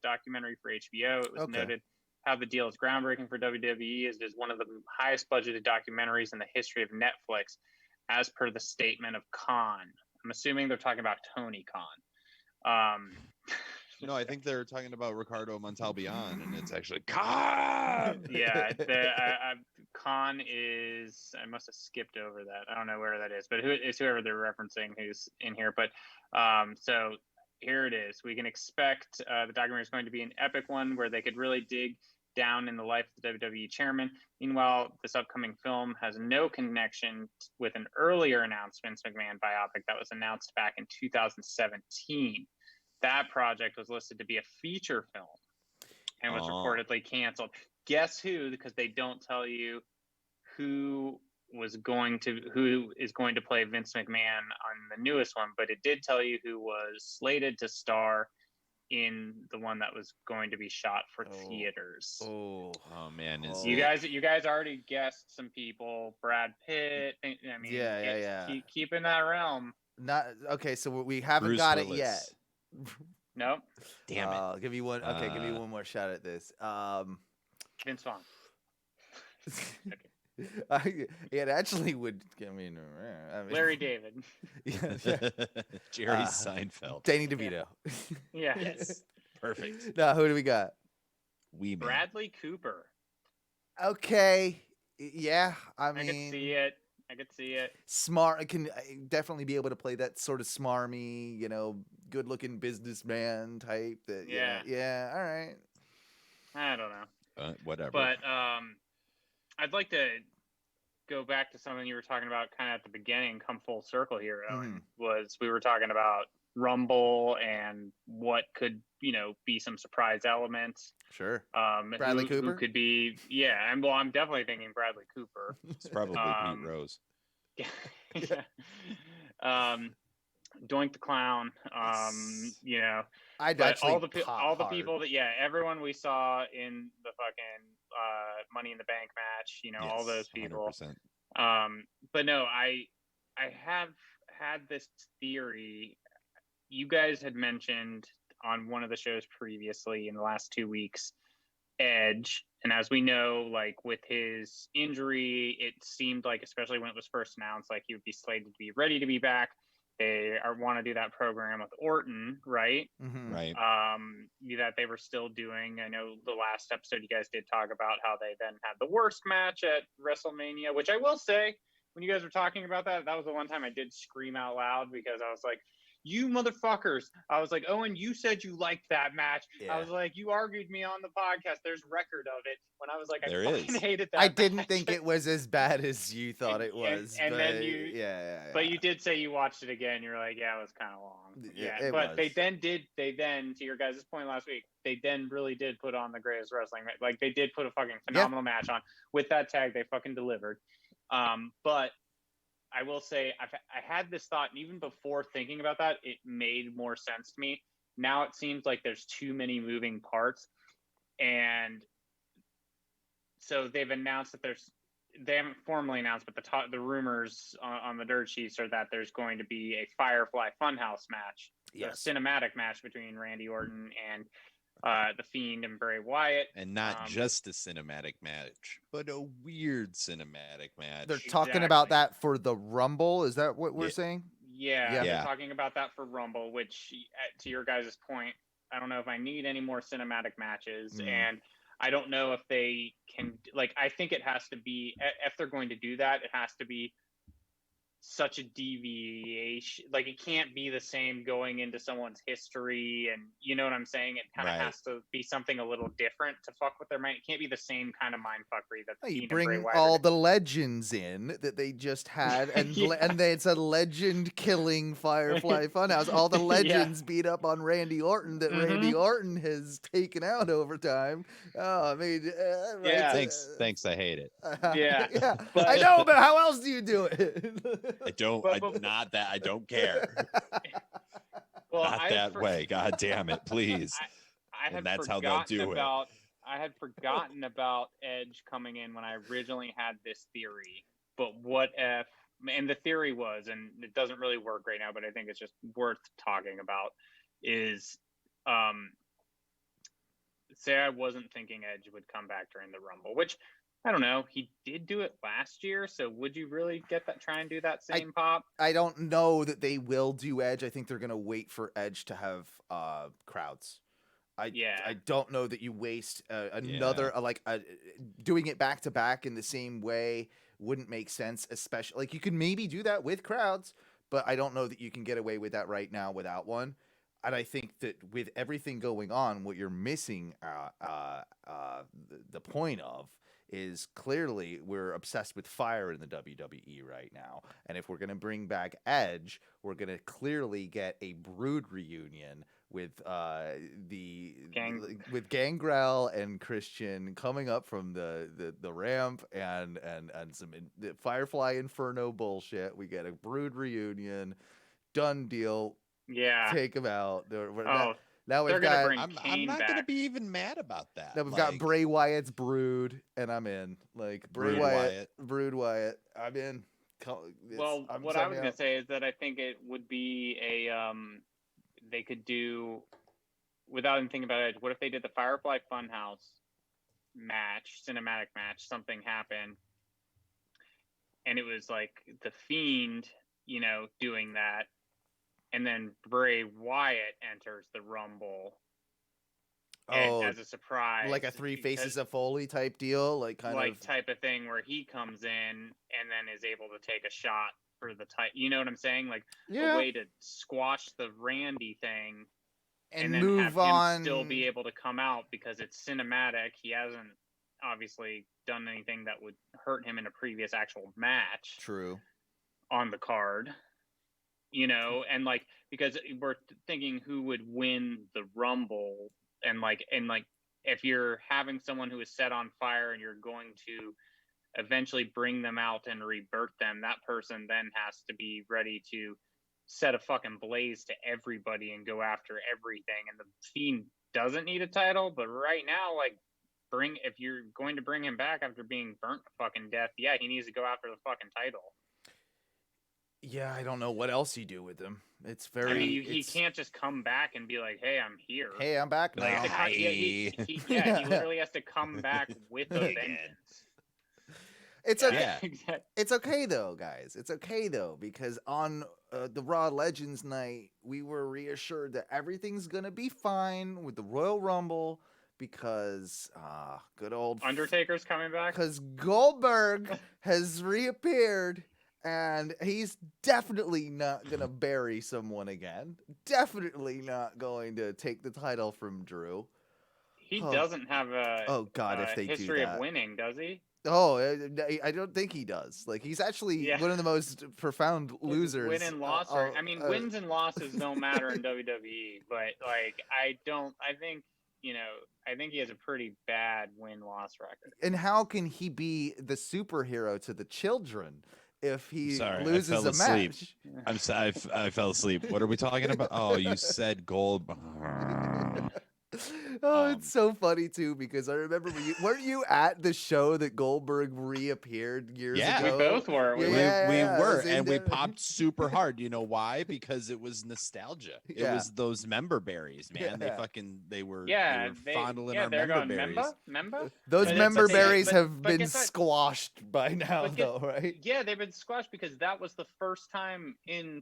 documentary for HBO. It was noted how the deal is groundbreaking for WWE, as it is one of the highest budgeted documentaries in the history of Netflix, as per the statement of Khan. I'm assuming they're talking about Tony Khan. No, I think they're talking about Ricardo Montalban, and it's actually Khan. Yeah, Khan is. I must have skipped over that. I don't know where that is, but it's whoever they're referencing who's in here. But so here it is. We can expect the documentary is going to be an epic one where they could really dig down in the life of the WWE chairman. Meanwhile, this upcoming film has no connection with an earlier announced Vince McMahon biopic that was announced back in 2017. That project was listed to be a feature film and was reportedly canceled. Guess who? Because they don't tell you who is going to play Vince McMahon on the newest one, but it did tell you who was slated to star in the one that was going to be shot for theaters. Oh man, You guys already guessed some people. Brad Pitt. I mean, yeah. Keep in that realm. Not okay. So we haven't Bruce got Willis. it yet. Nope. Damn it. I'll give you one. Okay, give me one more shot at this. Vince Vaughn. It actually would. I mean, Larry David. Yeah. Jerry Seinfeld. Danny DeVito. Yes. Perfect. Now, who do we got? Bradley Cooper. Okay. Yeah, I I could see it. Smart. Can definitely be able to play that sort of smarmy, good-looking businessman type. Yeah. All right. I don't know. Whatever. But I'd like to go back to something you were talking about kind of at the beginning, come full circle here, Owen, was we were talking about Rumble and what could, be some surprise elements. Sure. Bradley Cooper? Who could be, I'm definitely thinking Bradley Cooper. It's probably Pete Rose. Doink the Clown, I'd but actually all the people that everyone we saw in the fucking Money in the Bank match, all those people. 100%. But no, I have had this theory. You guys had mentioned on one of the shows previously in the last 2 weeks, Edge, and as we know, like with his injury, it seemed like, especially when it was first announced, like he would be slated to be ready to be back. They want to do that program with Orton, right? Mm-hmm. Right. That they were still doing. I know the last episode you guys did talk about how they then had the worst match at WrestleMania, which I will say, when you guys were talking about that was the one time I did scream out loud because I was like, you motherfuckers. I was like, Owen, you said you liked that match. Yeah. I was like, you argued me on the podcast. There's record of it. When I was like, I There fucking is. hated that I didn't match. think it was as bad as you thought it was. And but then you, yeah. But you did say you watched it again. You were like, yeah, it was kind of long. Yeah, Yeah, it but was. they then, to your guys' point last week, they then really did put on the greatest wrestling. Like, they did put a fucking phenomenal match on. With that tag, they fucking delivered. But I will say, I had this thought, and even before thinking about that, it made more sense to me. Now it seems like there's too many moving parts. And so they've announced that they haven't formally announced, but the rumors on the dirt sheets are that there's going to be a Firefly Funhouse match, Yes. a cinematic match between Randy Orton and the Fiend and Bray Wyatt, And not just a cinematic match, but a weird cinematic match. They're talking about Exactly. that for the Rumble. Is that what we're saying? Yeah, Yeah. they're talking about that for Rumble, which, to your guys' point, I don't know if I need any more cinematic matches, and I don't know if they can, like, I think it has to be, if they're going to do that, it has to be such a deviation. Like, it can't be the same going into someone's history, and you know what I'm saying? It kind of has to be something a little different to fuck with their mind. It can't be the same kind of mind fuckery that the You Fiend and Bray bring Wyatt all the legends in that they just had, and it's a legend-killing Firefly Funhouse. All the legends beat up on Randy Orton that Randy Orton has taken out over time. Oh, I mean, right? Thanks. I hate it. Yeah. But I know, but how else do you do it? I don't. Not that. I don't care. Well, not that way. God damn it, please. And that's how they'll do it. I had forgotten about Edge coming in when I originally had this theory. But what if? And the theory was, and it doesn't really work right now, but I think it's just worth talking about. Is say I wasn't thinking Edge would come back during the Rumble, which I don't know. He did do it last year, so would you really try and do that same pop? I don't know that they will do Edge. I think they're going to wait for Edge to have crowds. I don't know that you waste another doing it back to back in the same way wouldn't make sense, especially like you could maybe do that with crowds, but I don't know that you can get away with that right now without one. And I think that with everything going on, what you're missing the point of is clearly we're obsessed with fire in the WWE right now. And if we're going to bring back Edge, we're going to clearly get a Brood reunion with with Gangrel and Christian coming up from the ramp and some Firefly Inferno bullshit. We get a Brood reunion, done deal. Yeah. Take them out. Now we've got. I'm not going to be even mad about that. Now we've got Bray Wyatt's Brood, and I'm in. Like Brood Wyatt. I'm in. What I was going to say is that I think it would be they could do, without even thinking about it, what if they did the Firefly Funhouse match, cinematic match, something happened, and it was like the Fiend, doing that, and then Bray Wyatt enters the Rumble as a surprise. Like a Three Faces of Foley type deal? Type of thing where he comes in and then is able to take a shot for the title. You know what I'm saying? Like a way to squash the Randy thing and then move have on. Him still be able to come out because it's cinematic. He hasn't obviously done anything that would hurt him in a previous actual match. True. On the card. And because we're thinking who would win the Rumble, and if you're having someone who is set on fire and you're going to eventually bring them out and rebirth them, that person then has to be ready to set a fucking blaze to everybody and go after everything. And the Fiend doesn't need a title, but right now, if you're going to bring him back after being burnt to fucking death, he needs to go after the fucking title. Yeah, I don't know what else you do with him. It's very. I mean, he can't just come back and be like, "Hey, I'm here." Hey, I'm back now. He literally has to come back with a vengeance. It's okay. It's okay though, guys. It's okay though, because on the Raw Legends night, we were reassured that everything's gonna be fine with the Royal Rumble because good old Undertaker's coming back. Because Goldberg has reappeared and he's definitely not going to bury someone again. Definitely not going to take the title from Drew. He doesn't have a God, if they history do of that. winning, does he? Oh, I don't think he does. Like, he's actually one of the most profound losers. Win and loss, I mean, wins and losses don't matter in WWE, but like, I think, I think he has a pretty bad win-loss record. And how can he be the superhero to the children if he Sorry, loses I fell a asleep. match? I'm sorry, I fell asleep. What are we talking about? Oh, you said gold. It's so funny too, because I remember weren't you at the show that Goldberg reappeared years ago? We both were. We were, and we popped super hard. You know why? Because it was nostalgia. It was those member berries, man. They were fondling our member berries. Member? Those member berries have been squashed by now, though, right? Yeah, they've been squashed because that was the first time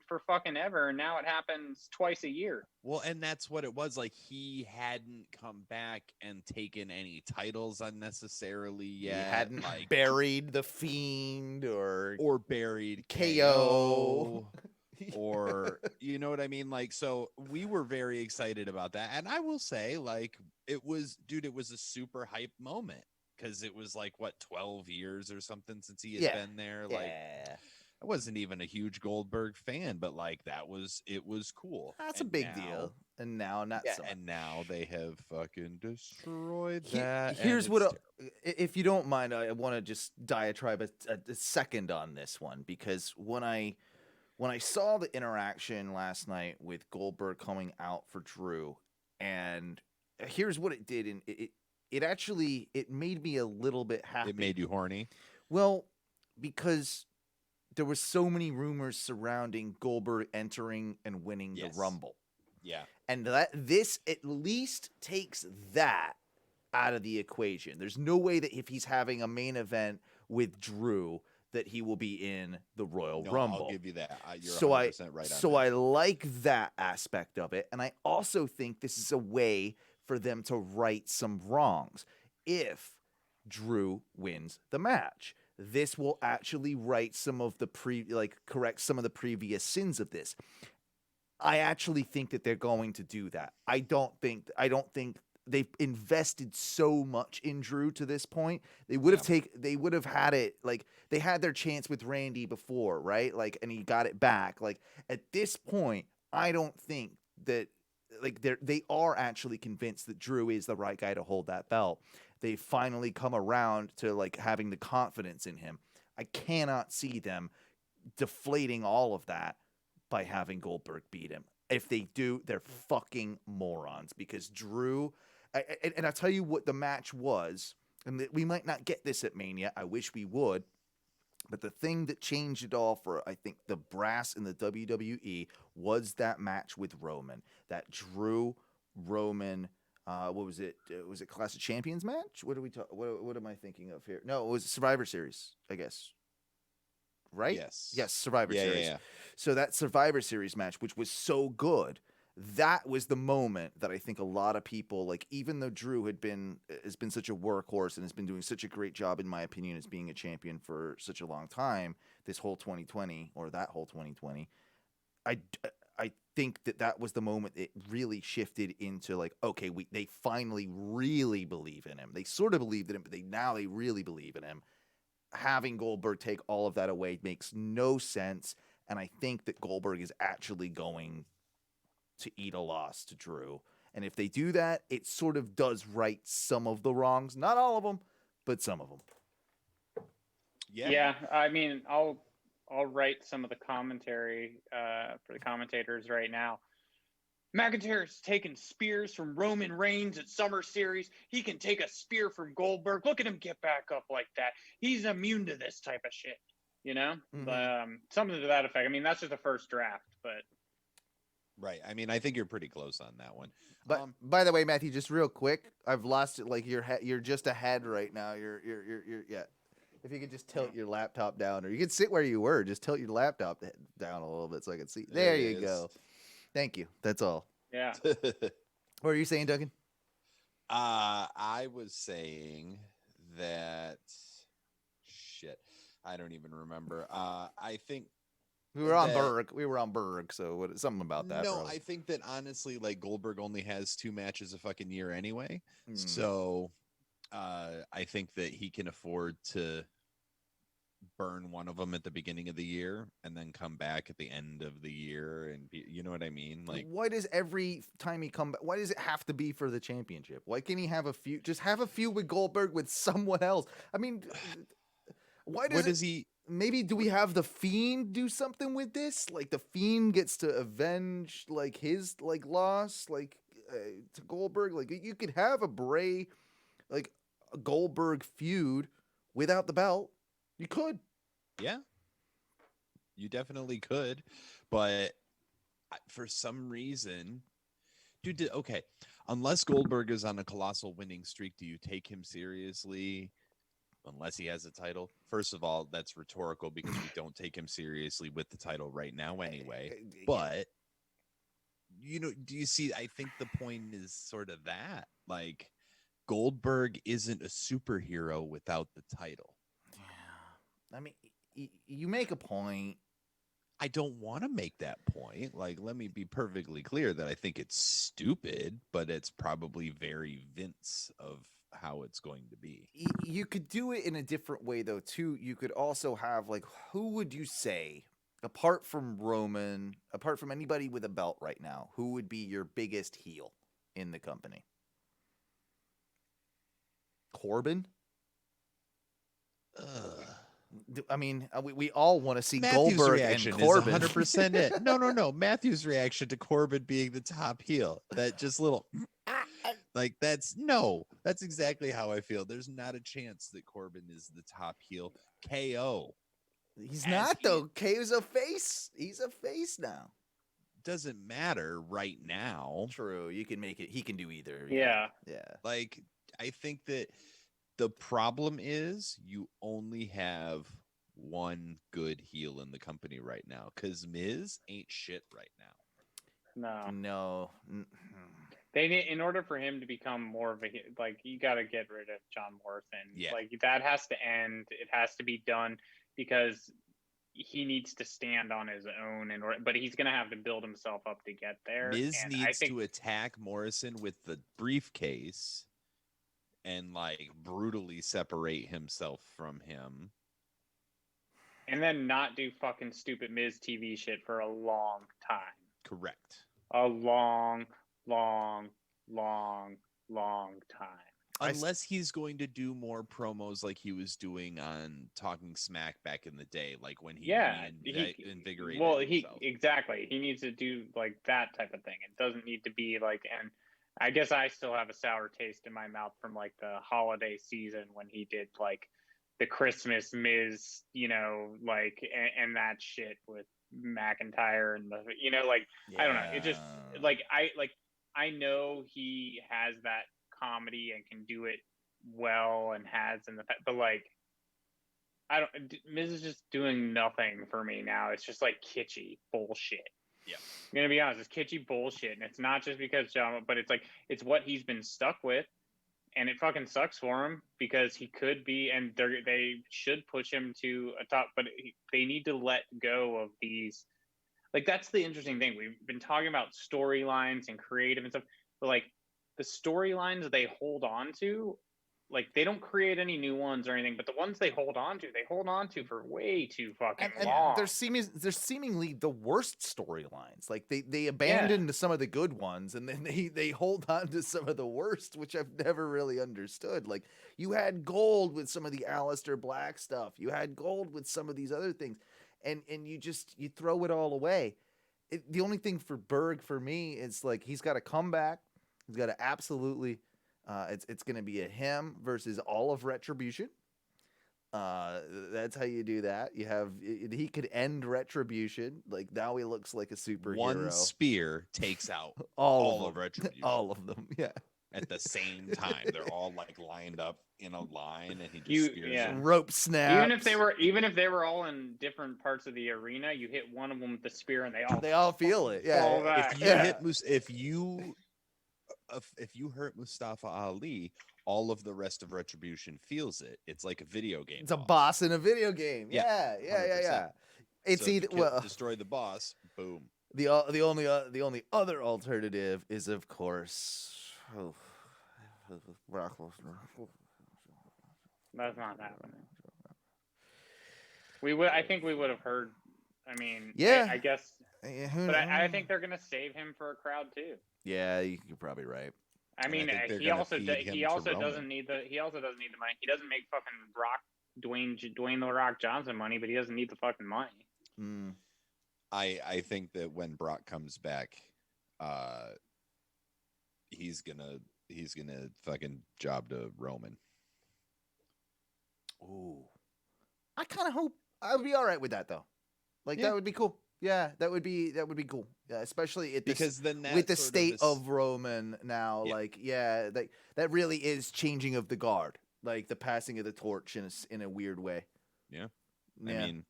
for fucking ever, and now it happens twice a year. Well, and that's what it was. Like, he hadn't come back and taken any titles unnecessarily yet. He hadn't like buried the Fiend or buried KO. Or, you know what I mean? Like, so we were very excited about that. And I will say, like, it was a super hype moment, because it was like, what, 12 years or something since he had been there. Like, I wasn't even a huge Goldberg fan, but like, it was cool. That's a big deal. And now not so much. And now they have fucking destroyed that. Here's what, if you don't mind, I want to just diatribe a second on this one, because when I saw the interaction last night with Goldberg coming out for Drew, and here's what it did, and it actually made me a little bit happy. It made you horny? Well, because there were so many rumors surrounding Goldberg entering and winning the Rumble. Yeah. And this at least takes that out of the equation. There's no way that if he's having a main event with Drew that he will be in the Royal Rumble. I'll give you that. You're 100% right on that. I like that aspect of it. And I also think this is a way for them to right some wrongs. If Drew wins the match, this will actually right some of the correct some of the previous sins of this. I actually think that they're going to do that. I don't think they've invested so much in Drew to this point. They would have had it, like, they had their chance with Randy before, right? Like, and he got it back. Like, at this point, I don't think that, like, they are actually convinced that Drew is the right guy to hold that belt. They finally come around to, like, having the confidence in him. I cannot see them deflating all of that by having Goldberg beat him. If they do, they're fucking morons, because Drew, and I'll tell you what the match was, and we might not get this at Mania. I wish we would. But the thing that changed it all for, I think, the brass in the WWE was that match with Roman. That Drew Roman, what was it? Was it Clash of Champions match? What am I thinking of here? No, it was Survivor Series, I guess. Right? Yes, Survivor Series. Yeah. So that Survivor Series match, which was so good, that was the moment that I think a lot of people, like, even though Drew has been such a workhorse and has been doing such a great job, in my opinion, as being a champion for such a long time, this whole 2020 or that whole 2020, I think that was the moment it really shifted into, like, okay, they finally really believe in him. They sort of believed in him, but now they really believe in him. Having Goldberg take all of that away makes no sense, and I think that Goldberg is actually going to eat a loss to Drew. And if they do that, it sort of does right some of the wrongs. Not all of them, but some of them. Yeah, I mean, I'll write some of the commentary for the commentators right now. McIntyre's taking spears from Roman Reigns at Summer Series. He can take a spear from Goldberg. Look at him get back up like that. He's immune to this type of shit, you know? Mm-hmm. Something to that effect. I mean, that's just the first draft, but... Right. I mean, I think you're pretty close on that one. But by the way, Matthew, just real quick, I've lost it. Like, you're just ahead right now. You're yeah. If you could just tilt your laptop down, or you could sit where you were, just tilt your laptop down a little bit so I can see. There you go. Thank you. That's all. Yeah. What were you saying, Duncan? I was saying that I don't even remember. I think We were on that- Berg. We were on Berg, so something about that. No, probably. I think that honestly, like Goldberg only has 2 matches a fucking year anyway. Hmm. So I think that he can afford to burn one of them at the beginning of the year and then come back at the end of the year, and you know what I mean? Like, why does every time he come back? Why does it have to be for the championship? Why can't he have a few? Just have a few with Goldberg with someone else. I mean, why does what does he? Maybe do we have the Fiend do something with this? Like the Fiend gets to avenge like his like loss, like to Goldberg. Like you could have a Bray, like a Goldberg feud without the belt. You could. Yeah, you definitely could, but for some reason, dude. Okay, unless Goldberg is on a colossal winning streak, do you take him seriously? Unless he has a title. First of all, that's rhetorical because we don't take him seriously with the title right now anyway. But you know, do you see? I think the point is sort of that, like, Goldberg isn't a superhero without the title. Yeah. I mean, you make a point. I don't want to make that point. Like, let me be perfectly clear that I think it's stupid, but it's probably very Vince of how it's going to be. You could do it in a different way though too. You could also have like, who would you say, apart from Roman, apart from anybody with a belt right now, who would be your biggest heel in the company? Corbin? I mean, we all want to see Matthew's Goldberg reaction and Corbin. is 100% it. No. Matthew's reaction to Corbin being the top heel, that just little, like, that's exactly how I feel. There's not a chance that Corbin is the top heel. KO. He's not though. KO's a face. He's a face now. Doesn't matter right now. True. You can make it. He can do either. Yeah. Yeah. Like, I think that the problem is you only have one good heel in the company right now, because Miz ain't shit right now. No. No. They need, in order for him to become more of a, like, you got to get rid of John Morrison. Yeah. Like, that has to end. It has to be done because he needs to stand on his own, but he's going to have to build himself up to get there. Miz and needs to attack Morrison with the briefcase and like brutally separate himself from him. And then not do fucking stupid Miz TV shit for a long time. Correct. A long time. Unless he's going to do more promos like he was doing on Talking Smack back in the day, like when he invigorated himself. Exactly. He needs to do like that type of thing. It doesn't need to be like, and I guess I still have a sour taste in my mouth from like the holiday season when he did like the Christmas Miz, you know, like and that shit with McIntyre and the, you know, like I don't know. It just like I know he has that comedy and can do it well and has in the, but like Miz is just doing nothing for me now. It's just like kitschy bullshit. Yeah, I'm gonna be honest, it's kitschy bullshit, and it's not just because John, but it's like it's what he's been stuck with, and it fucking sucks for him because he could be, and they should push him to a top, but they need to let go of these. Like, that's the interesting thing. We've been talking about storylines and creative and stuff, but like the storylines they hold on to, like they don't create any new ones or anything, but the ones they hold on to for way too fucking long. They're seemingly the worst storylines. Like they abandoned some of the good ones, and then they hold on to some of the worst, which I've never really understood. Like you had Gold with some of the Aleister Black stuff. You had Gold with some of these other things, and you throw it all away. The only thing for Berg for me is like he's got to come back. He's got to absolutely. It's going to be a him versus all of Retribution. That's how you do that. He could end Retribution. Like now he looks like a superhero. One spear takes out all of Retribution. All of them, yeah. At the same time, they're all like lined up in a line, and he just spears them. Rope snaps. Even if they were all in different parts of the arena, you hit one of them with the spear, and they all feel it. Yeah. If you if you hurt Mustafa Ali, all of the rest of Retribution feels it. It's like a video game. It's a boss in a video game. Yeah, Yeah. 100%. It's So if either you destroy the boss, boom. the only other alternative is, of course, Brock Lesnar. That's not happening. I think we would have heard. I mean, Yeah. I guess, Yeah, but I think they're gonna save him for a crowd too. Yeah, you're probably right. I mean, I think they're he gonna also feed him he to also Roman. doesn't need the money. He doesn't make fucking Dwayne the Rock Johnson money, but he doesn't need the fucking money. Mm. I think that when Brock comes back, he's gonna fucking job to Roman. Ooh, I kind of hope I would be all right with that though. Like Yeah. that would be cool. Yeah, that would be cool. Yeah, especially at Because then that with the sort state is- of Roman now. Yeah. Like, yeah, that really is changing of the guard. Like the passing of the torch in a weird way. Yeah. Yeah. I mean,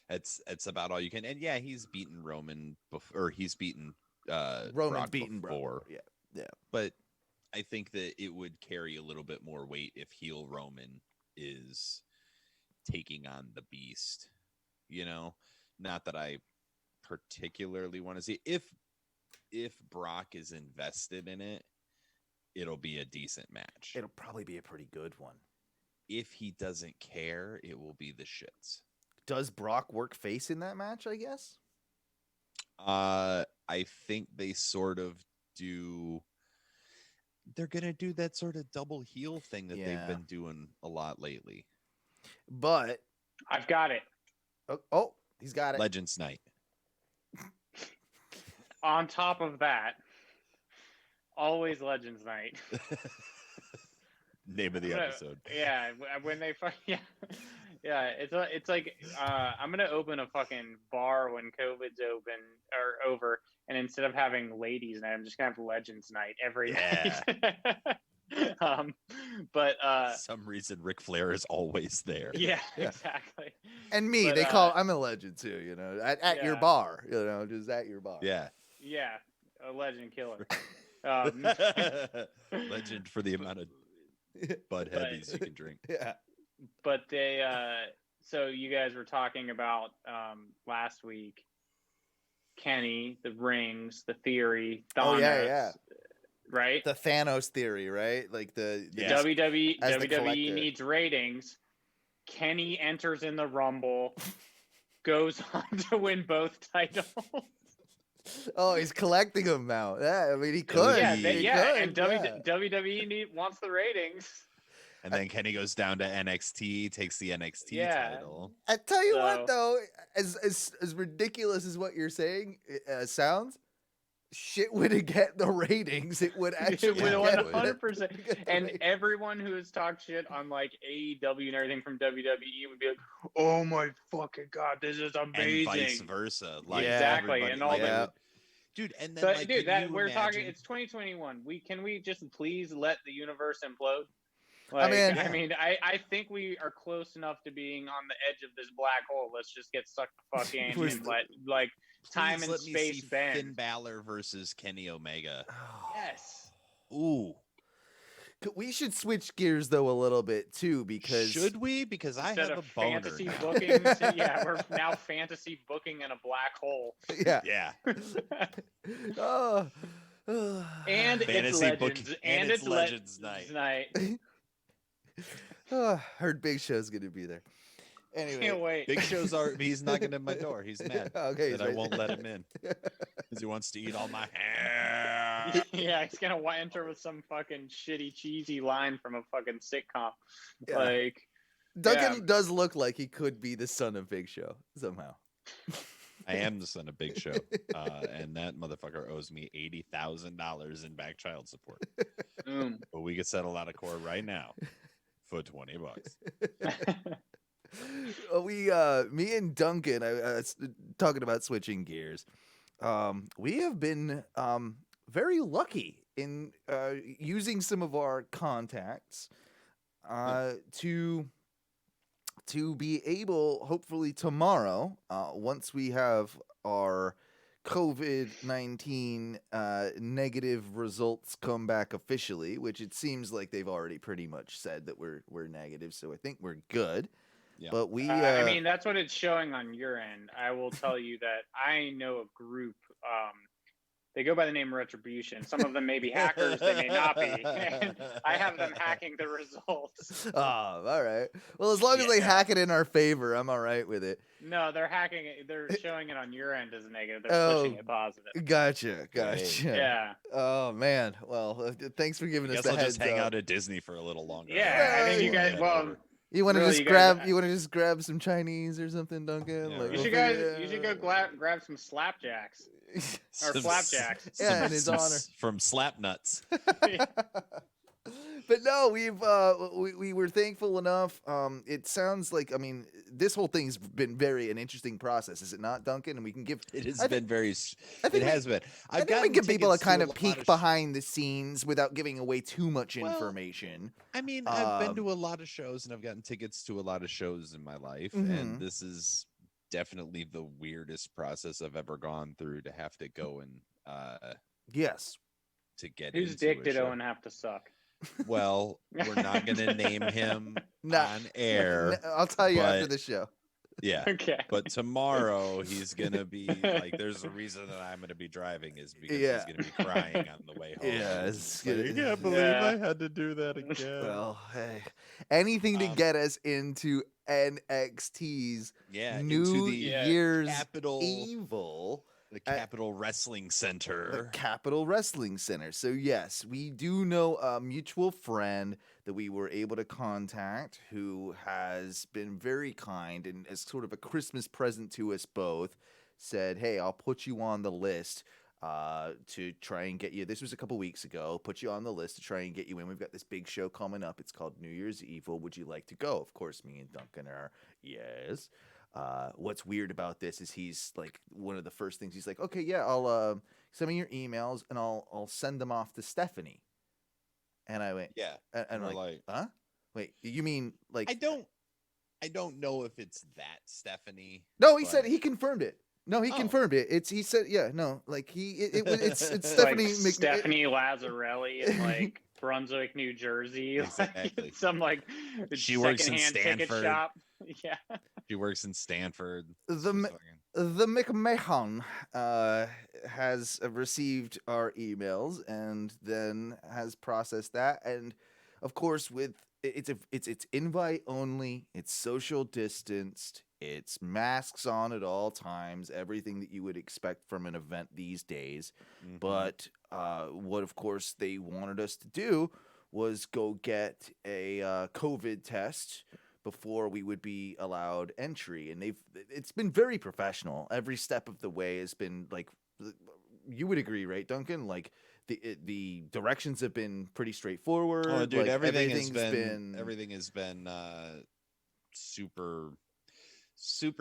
it's about all you can. And yeah, he's beaten Roman before, or he's beaten Roman's Brock beaten before. Brock. Yeah. But I think that it would carry a little bit more weight if heel Roman is taking on the beast. You know, not that I particularly want to see if Brock is invested in it, it'll be a decent match. It'll probably be a pretty good one. If he doesn't care, it will be the shits. Does Brock work face in that match, I guess? I think they sort of do. They're gonna do that sort of double heel thing that they've been doing a lot lately. But I've got it. oh, he's got it. Legends Night. On top of that, always Legends Night. Name of the episode. Yeah, when they yeah. It's like I'm gonna open a fucking bar when COVID's open or over, and instead of having ladies night, I'm just gonna have Legends Night every night. But some reason Ric Flair is always there. yeah, exactly. And me, But, they call I'm a legend too, you know, at your yeah. bar, you know, just at your bar. Yeah. Yeah, a legend killer. Legend for the amount of Bud Heavies you can drink. Yeah. But they so you guys were talking about last week, Kenny, the rings, the theory, Thanos, Oh, yeah. right? The Thanos theory, right? Like the Yeah. WWE As the collector. needs ratings. Kenny enters in the Rumble, goes on to win both titles. Oh, he's collecting them now. Yeah, I mean he could. Yeah, He and could, yeah. WWE wants the ratings. And then Kenny goes down to NXT, takes the NXT Yeah. title. I tell you So- what, though, as ridiculous as what you're saying sounds, shit would get the ratings. It would actually It would get 100%. get the And ratings. everyone who has talked shit on like AEW and everything from WWE would be like, "Oh my fucking god, this is amazing!" And vice versa. Like Yeah. Exactly, everybody- and all like, that- I would- dude, and then So, like, dude, can that you we're talking. imagine- It's 2021. Can we just please let the universe implode? I mean- I mean, I think we are close enough to being on the edge of this black hole. Let's just get sucked the fuck in We're and let like time Please and let me space see bend. Finn Balor versus Kenny Omega. Yes. Ooh. We should switch gears though a little bit too because Should we? Because I Instead have of a boner. fantasy now. booking, yeah, we're now fantasy booking in a black hole. yeah. Yeah. Oh. And it's Fantasy legends. booking- And and it's it's Legends Night. night. Heard Big Show's gonna be there. Anyway, Can't wait. Big Show's are he's knocking at my door. He's mad Okay, he's that I right won't there. let him in because he wants to eat all my hair. Yeah, he's gonna enter with some fucking shitty cheesy line from a fucking sitcom. Yeah. Like Duncan Yeah. does look like he could be the son of Big Show somehow. I am the son of Big Show, and that motherfucker owes me $80,000 in back child support. boom. But we could settle out of court right now for $20. Me and Duncan, talking about switching gears. We have been very lucky in using some of our contacts to be able, hopefully tomorrow, once we have our COVID-19 negative results come back officially, which it seems like they've already pretty much said that we're negative, so I think we're good. Yeah. But we, I mean, that's what it's showing on your end. I will tell you that I know a group. They go by the name Retribution. Some of them may be hackers, they may not be. And I have them hacking the results. oh, all right. Well, as long as they hack it in our favor, I'm all right with it. No, they're hacking it. They're showing it on your end as a negative. They're pushing it positive. Gotcha. Yeah. Oh man. Well, thanks for giving us the I'll heads just hang up. out at Disney for a little longer. Yeah, I think you guys. Well, you want to really, just grab some Chinese or something, Duncan? Yeah, like, you should go grab some slapjacks or flapjacks. Yeah, in his honor. From Slap Nuts. But no, we were thankful enough. It sounds like, I mean, this whole thing's been an interesting process, is it not, Duncan? And we can give it has been very. It has been. I think we give people a kind of peek behind the scenes without giving away too much information. I mean, I've been to a lot of shows and I've gotten tickets to a lot of shows in my life, and this is definitely the weirdest process I've ever gone through to have to go and yes, to get. Whose dick did Owen have to suck? Well, we're not going to name him on air. I'll tell you after the show. Yeah. Okay. But tomorrow he's going to be like, there's a reason that I'm going to be driving is because he's going to be crying on the way home. Yeah. I can't believe I had to do that again. Well, hey, anything to get us into NXT's New Year's Evil. The Capitol Wrestling Center. The Capitol Wrestling Center. So, yes, we do know a mutual friend that we were able to contact who has been very kind and as sort of a Christmas present to us both said, hey, I'll put you on the list to try and get you. This was a couple weeks ago. Put you on the list to try and get you in. We've got this big show coming up. It's called New Year's Evil. Would you like to go? Of course, me and Duncan are, yes. What's weird about this is he's like, one of the first things he's like, okay, yeah, I'll send me your emails and I'll send them off to Stephanie. And I went, yeah, and I'm like, huh? Wait, you mean like? I don't know if it's that Stephanie. No, he said he confirmed it. No, he confirmed it. He said, yeah, no, like it's Stephanie like Stephanie Lazzarelli in like Brunswick, New Jersey. Exactly. Like, some like she works in secondhand ticket Stanford. shop. Yeah. She works in Stanford. The McMahon has received our emails and then has processed that, and of course, with it's invite only, it's social distanced, it's masks on at all times, everything that you would expect from an event these days. Mm-hmm. But what, of course, they wanted us to do was go get a COVID test before we would be allowed entry, and it's been very professional. Every step of the way has been like, you would agree, right, Duncan? Like the directions have been pretty straightforward. Oh, dude, like, everything has been super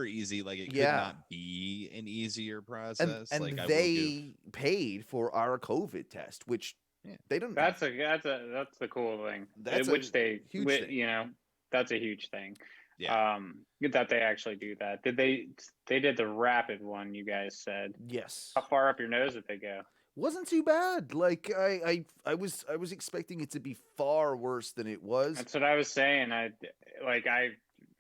easy. Like it could not be an easier process. And like they paid for our COVID test, which they don't. That's the cool thing. That's which they, huge thing. You know, that's a huge thing. Yeah. That they actually do that. They did the rapid one, you guys said. Yes. How far up your nose did they go? Wasn't too bad. Like I was expecting it to be far worse than it was. That's what I was saying. I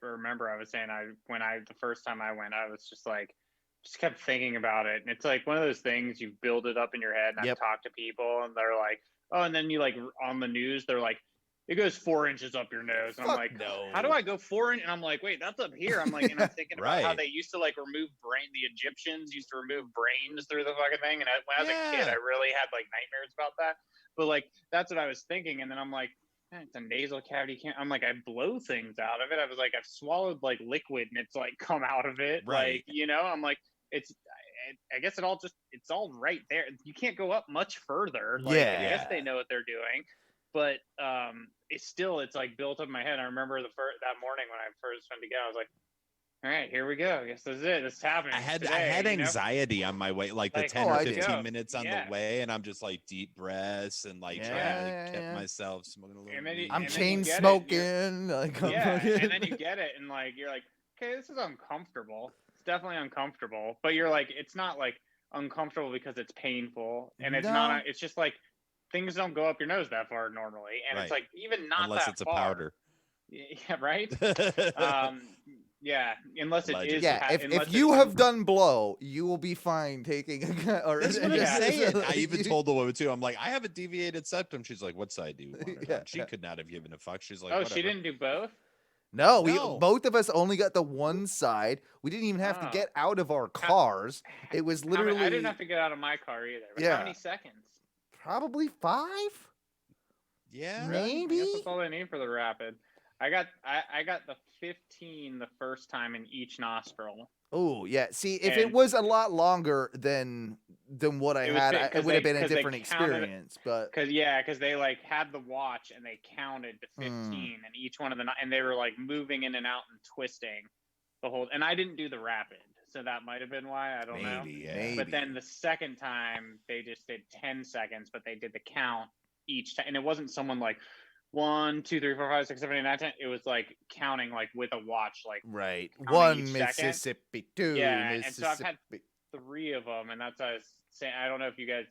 remember I was saying the first time I went, I was just kept thinking about it. And it's like one of those things, you build it up in your head, and I've talked to people and they're like, oh, and then you like on the news, they're like, it goes 4 inches up your nose. And I'm like, no. How do I go 4 inches? And I'm like, wait, that's up here. I'm like, and I'm thinking about how they used to like remove the Egyptians used to remove brains through the fucking thing. And when I was a kid, I really had like nightmares about that. But like, that's what I was thinking. And then I'm like, it's a nasal cavity. I'm like, I blow things out of it. I was like, I've swallowed like liquid and it's like come out of it. Right. Like, you know, I'm like, I guess it's all right there. You can't go up much further. Like, I guess they know what they're doing. But it's like built up in my head. I remember that morning when I first went to go, I was like, all right, here we go. I guess this is it. This is happening. I had today, anxiety on my way, like the 10 or 15 minutes on the way, and I'm just like deep breaths and like trying to get myself smoking a little weed. I'm chain smoking. And then you get it, and like you're like, okay, this is uncomfortable. It's definitely uncomfortable. But you're like, it's not like, uncomfortable because it's painful, and it's No. not. It's just like things don't go up your nose that far normally, and it's Right. like even not Unless that it's a far. powder. Yeah, right. Yeah, unless it is. Allegedly. Yeah, unless if you it- have done blow, you will be fine taking a or That's what I'm Yeah. saying. I even told the woman too. I'm like, I have a deviated septum. She's like, what side do you want it Yeah. on? She could not have given a fuck. She's like, Oh, whatever. she didn't do both. No, No. both of us only got the one side. We didn't even have to Oh. get out of our cars. It was How many- literally I didn't have to get out of my car either. But Yeah. How many seconds? probably 5. Yeah. Really? I Maybe? guess that's all they need for the rapid. I got the 15 the first time in each nostril. Oh yeah. See, if it And- was a lot longer than what I It was had, fit- it 'cause would have they- been a 'cause they different counted it- experience. But Because they like had the watch and they counted to 15 Hmm. and each one of the and they were like moving in and out and twisting the whole. And I didn't do the rapid, so that might have been why. I don't know. Yeah. But then the second time they just did 10 seconds, but they did the count each time, and it wasn't someone like 1, 2, 3, 4, 5, 6, 7, 8, 9, 10. It was like counting like with a watch, like right, counting 1 each second. Mississippi, 2 Yeah, and so I've had Mississippi. 3 of them, and that's what I was saying. I don't know if you guys.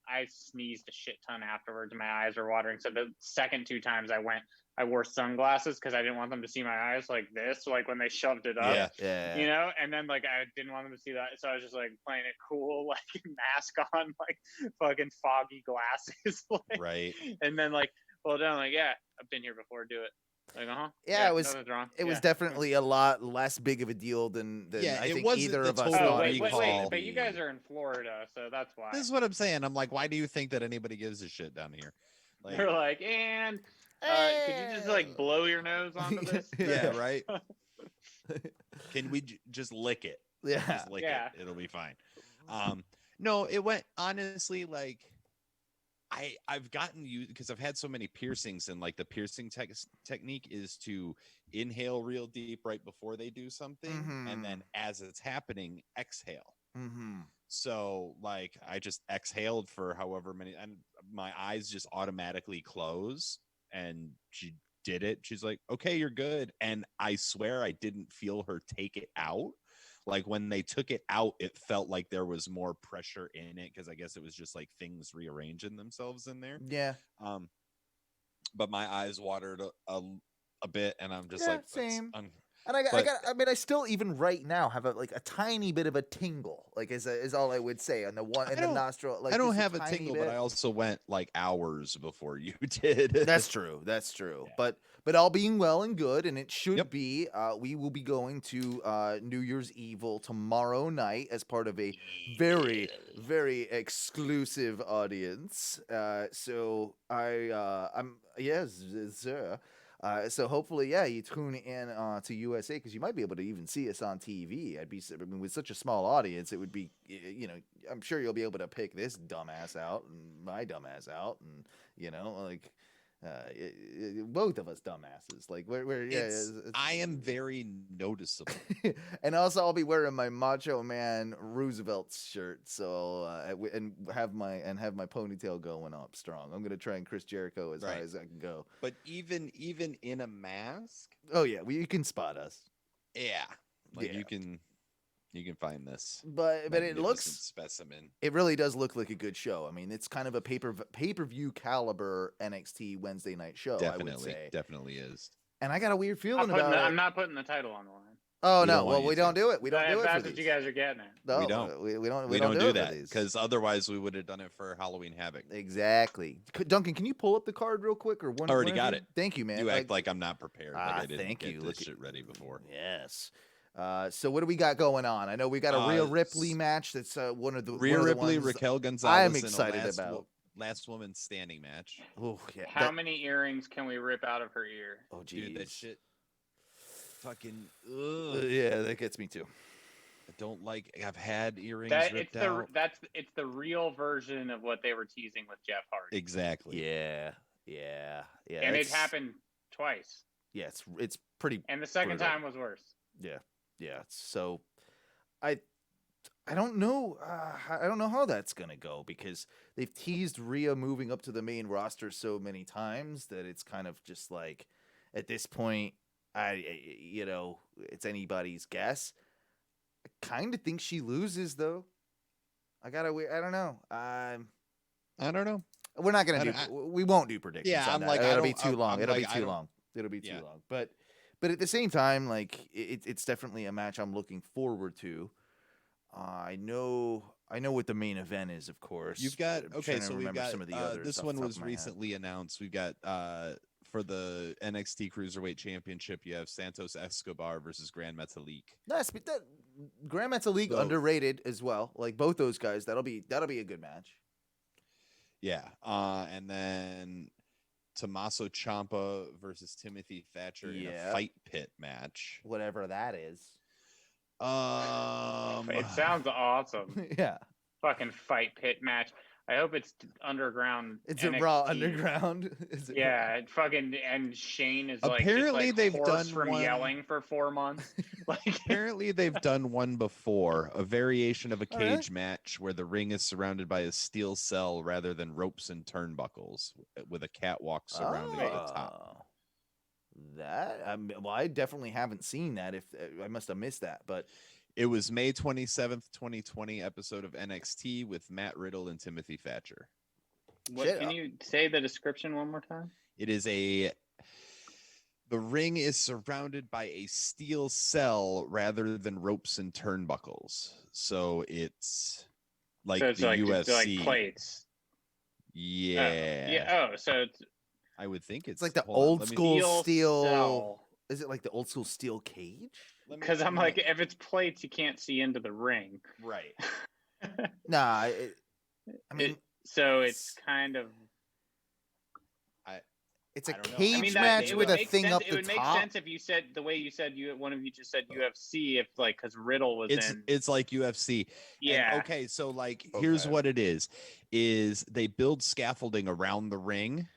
I sneezed a shit ton afterwards, and my eyes were watering. So the second 2 times I wore sunglasses because I didn't want them to see my eyes like this, like when they shoved it up. Yeah. Yeah. You know, and then like I didn't want them to see that, so I was just like playing it cool, like mask on, like fucking foggy glasses, like, Right. and then like, well done, like yeah, I've been here before, do it, like Yeah, it was- nothing's wrong. It was Yeah. definitely a lot less big of a deal than Yeah, I it think wasn't either the of us total Oh thought. wait, it wait, was. but you guys are in Florida, so that's why. This is what I'm saying. I'm like, why do you think that anybody gives a shit down here? Like, They're like, and could you just like blow your nose onto this? yeah, right. Can we just lick it? Yeah. Just lick Yeah. it. It'll be fine. No, it went honestly like I've gotten used because I've had so many piercings, and like the piercing technique is to inhale real deep right before they do something, Mhm. and then as it's happening, exhale. Mm-hmm. So like I just exhaled for however many, and my eyes just automatically close, and she did it. She's like, okay, you're good. And I swear I didn't feel her take it out. Like when they took it out, it felt like there was more pressure in it, because I guess it was just like things rearranging themselves in there. Yeah. But my eyes watered a bit, and I'm just Yeah, like, same. I'm, And But- I mean, I still even right now have a tiny bit of a tingle, like is all I would say on the one in the don't- nostril. Like I don't just have a tiny tingle, bit. but I also went like hours before you did. That's true. That's true. Yeah. But all being well and good, and it should Yep. be. We will be going to New Year's Evil tomorrow night as part of a very exclusive audience. So I'm yes, sir. So hopefully, yeah, you tune in to USA, because you might be able to even see us on TV. I mean, with such a small audience, it would be, I'm sure you'll be able to pick this dumbass out and my dumbass out, and like both of us dumbasses. Like we're yeah. I am very noticeable. And also, I'll be wearing my Macho Man Roosevelt shirt, so and have my ponytail going up strong. I'm gonna try and Chris Jericho as high Right. as I can go. But even in a mask, Oh yeah, you can spot us. yeah, like Yeah. you can find this. But it magnificent looks, specimen. it really does look like a good show. I mean, it's kind of a pay-per-view caliber NXT Wednesday night show, I would say. Definitely is. And I got a weird I'm, feeling putting about the- it. I'm not putting the title on the line. Oh We no, don't want well you we to. don't do it. We don't If do it for that's these. what you guys are getting at. No, We don't. We don't. We don't do it for that these. because otherwise we would have done it for Halloween Havoc. Exactly. Duncan, can you pull up the card real quick or one? Already whenever got you- it. Thank you, man. You act like I'm not prepared. Like Ah, I didn't thank get you. this Look at- shit ready before. Yes. So what do we got going on? I know we got a Rhea Ripley s- match. That's one of the Rhea one of the Ripley, ones Raquel Gonzalez. in a excited last about. last woman standing match. Oh yeah. How many earrings can we rip out of her ear? Oh geez. Dude, that shit. Fucking. Yeah, that gets me too. I don't like. I've had earrings That ripped it's the out. it's the real version of what they were teasing with Jeff Hardy, Exactly. Yeah. and it that's- happened twice, Yeah, it's pretty. and the second brutal. time was worse. Yeah. So, I don't know. I don't know how that's gonna go, because they've teased Rhea moving up to the main roster so many times that it's kind of just like, at this point, it's anybody's guess. I kind of think she loses though. I don't know. I don't know. We're not gonna I do. don't- We won't do predictions. Yeah, on I'm that. like, I it'll be don't- too I'm- long. I'm It'll like, be I too don't- long. It'll be too Yeah. long. But at the same time, like it's definitely a match I'm looking forward to. I know what the main event is, of course. You've got I'm okay, trying to so we've remember got some of the others this off one the top was of my head. recently announced. We've got for the NXT Cruiserweight Championship, you have Santos Escobar versus Grand Metalik. That's that Grand Metalik So- underrated as well. Like both those guys, that'll be a good match. Yeah, and then Tommaso Ciampa versus Timothy Thatcher in a Yeah. fight pit match. Whatever that is. It sounds awesome. Yeah. Fucking fight pit match. I hope it's underground. It's a NXT. Raw Underground. Is it Yeah, it fucking and Shane is Apparently like they've hoarse done from one- yelling for 4 months. Like Apparently, they've done one before, a variation of a Oh, really? cage match where the ring is surrounded by a steel cell rather than ropes and turnbuckles, with a catwalk surrounding the top. Oh. That well, I definitely haven't seen that. If I must have missed that, but It was May 27th, 2020 episode of NXT with Matt Riddle and Timothy Thatcher. what, Shit. can you say the description one more time? It is the ring is surrounded by a steel cell rather than ropes and turnbuckles. So it's like So it's the like UFC. like plates. Yeah. Yeah. Oh, so it's I would think it's like the hold on, old let me- school steel. cell. Is it like the old school steel cage? let me- Because I'm let me- like, if it's plates, you can't see into the ring. right. Nah, I mean, So it's kind of. it's a I don't know. cage I mean, match it with would a make thing sense, up it the would make top. sense if you said the way you said one of you just said UFC, if like because Riddle was in. It's like UFC. And, Yeah. okay, so like here's Okay. what it is they build scaffolding around the ring,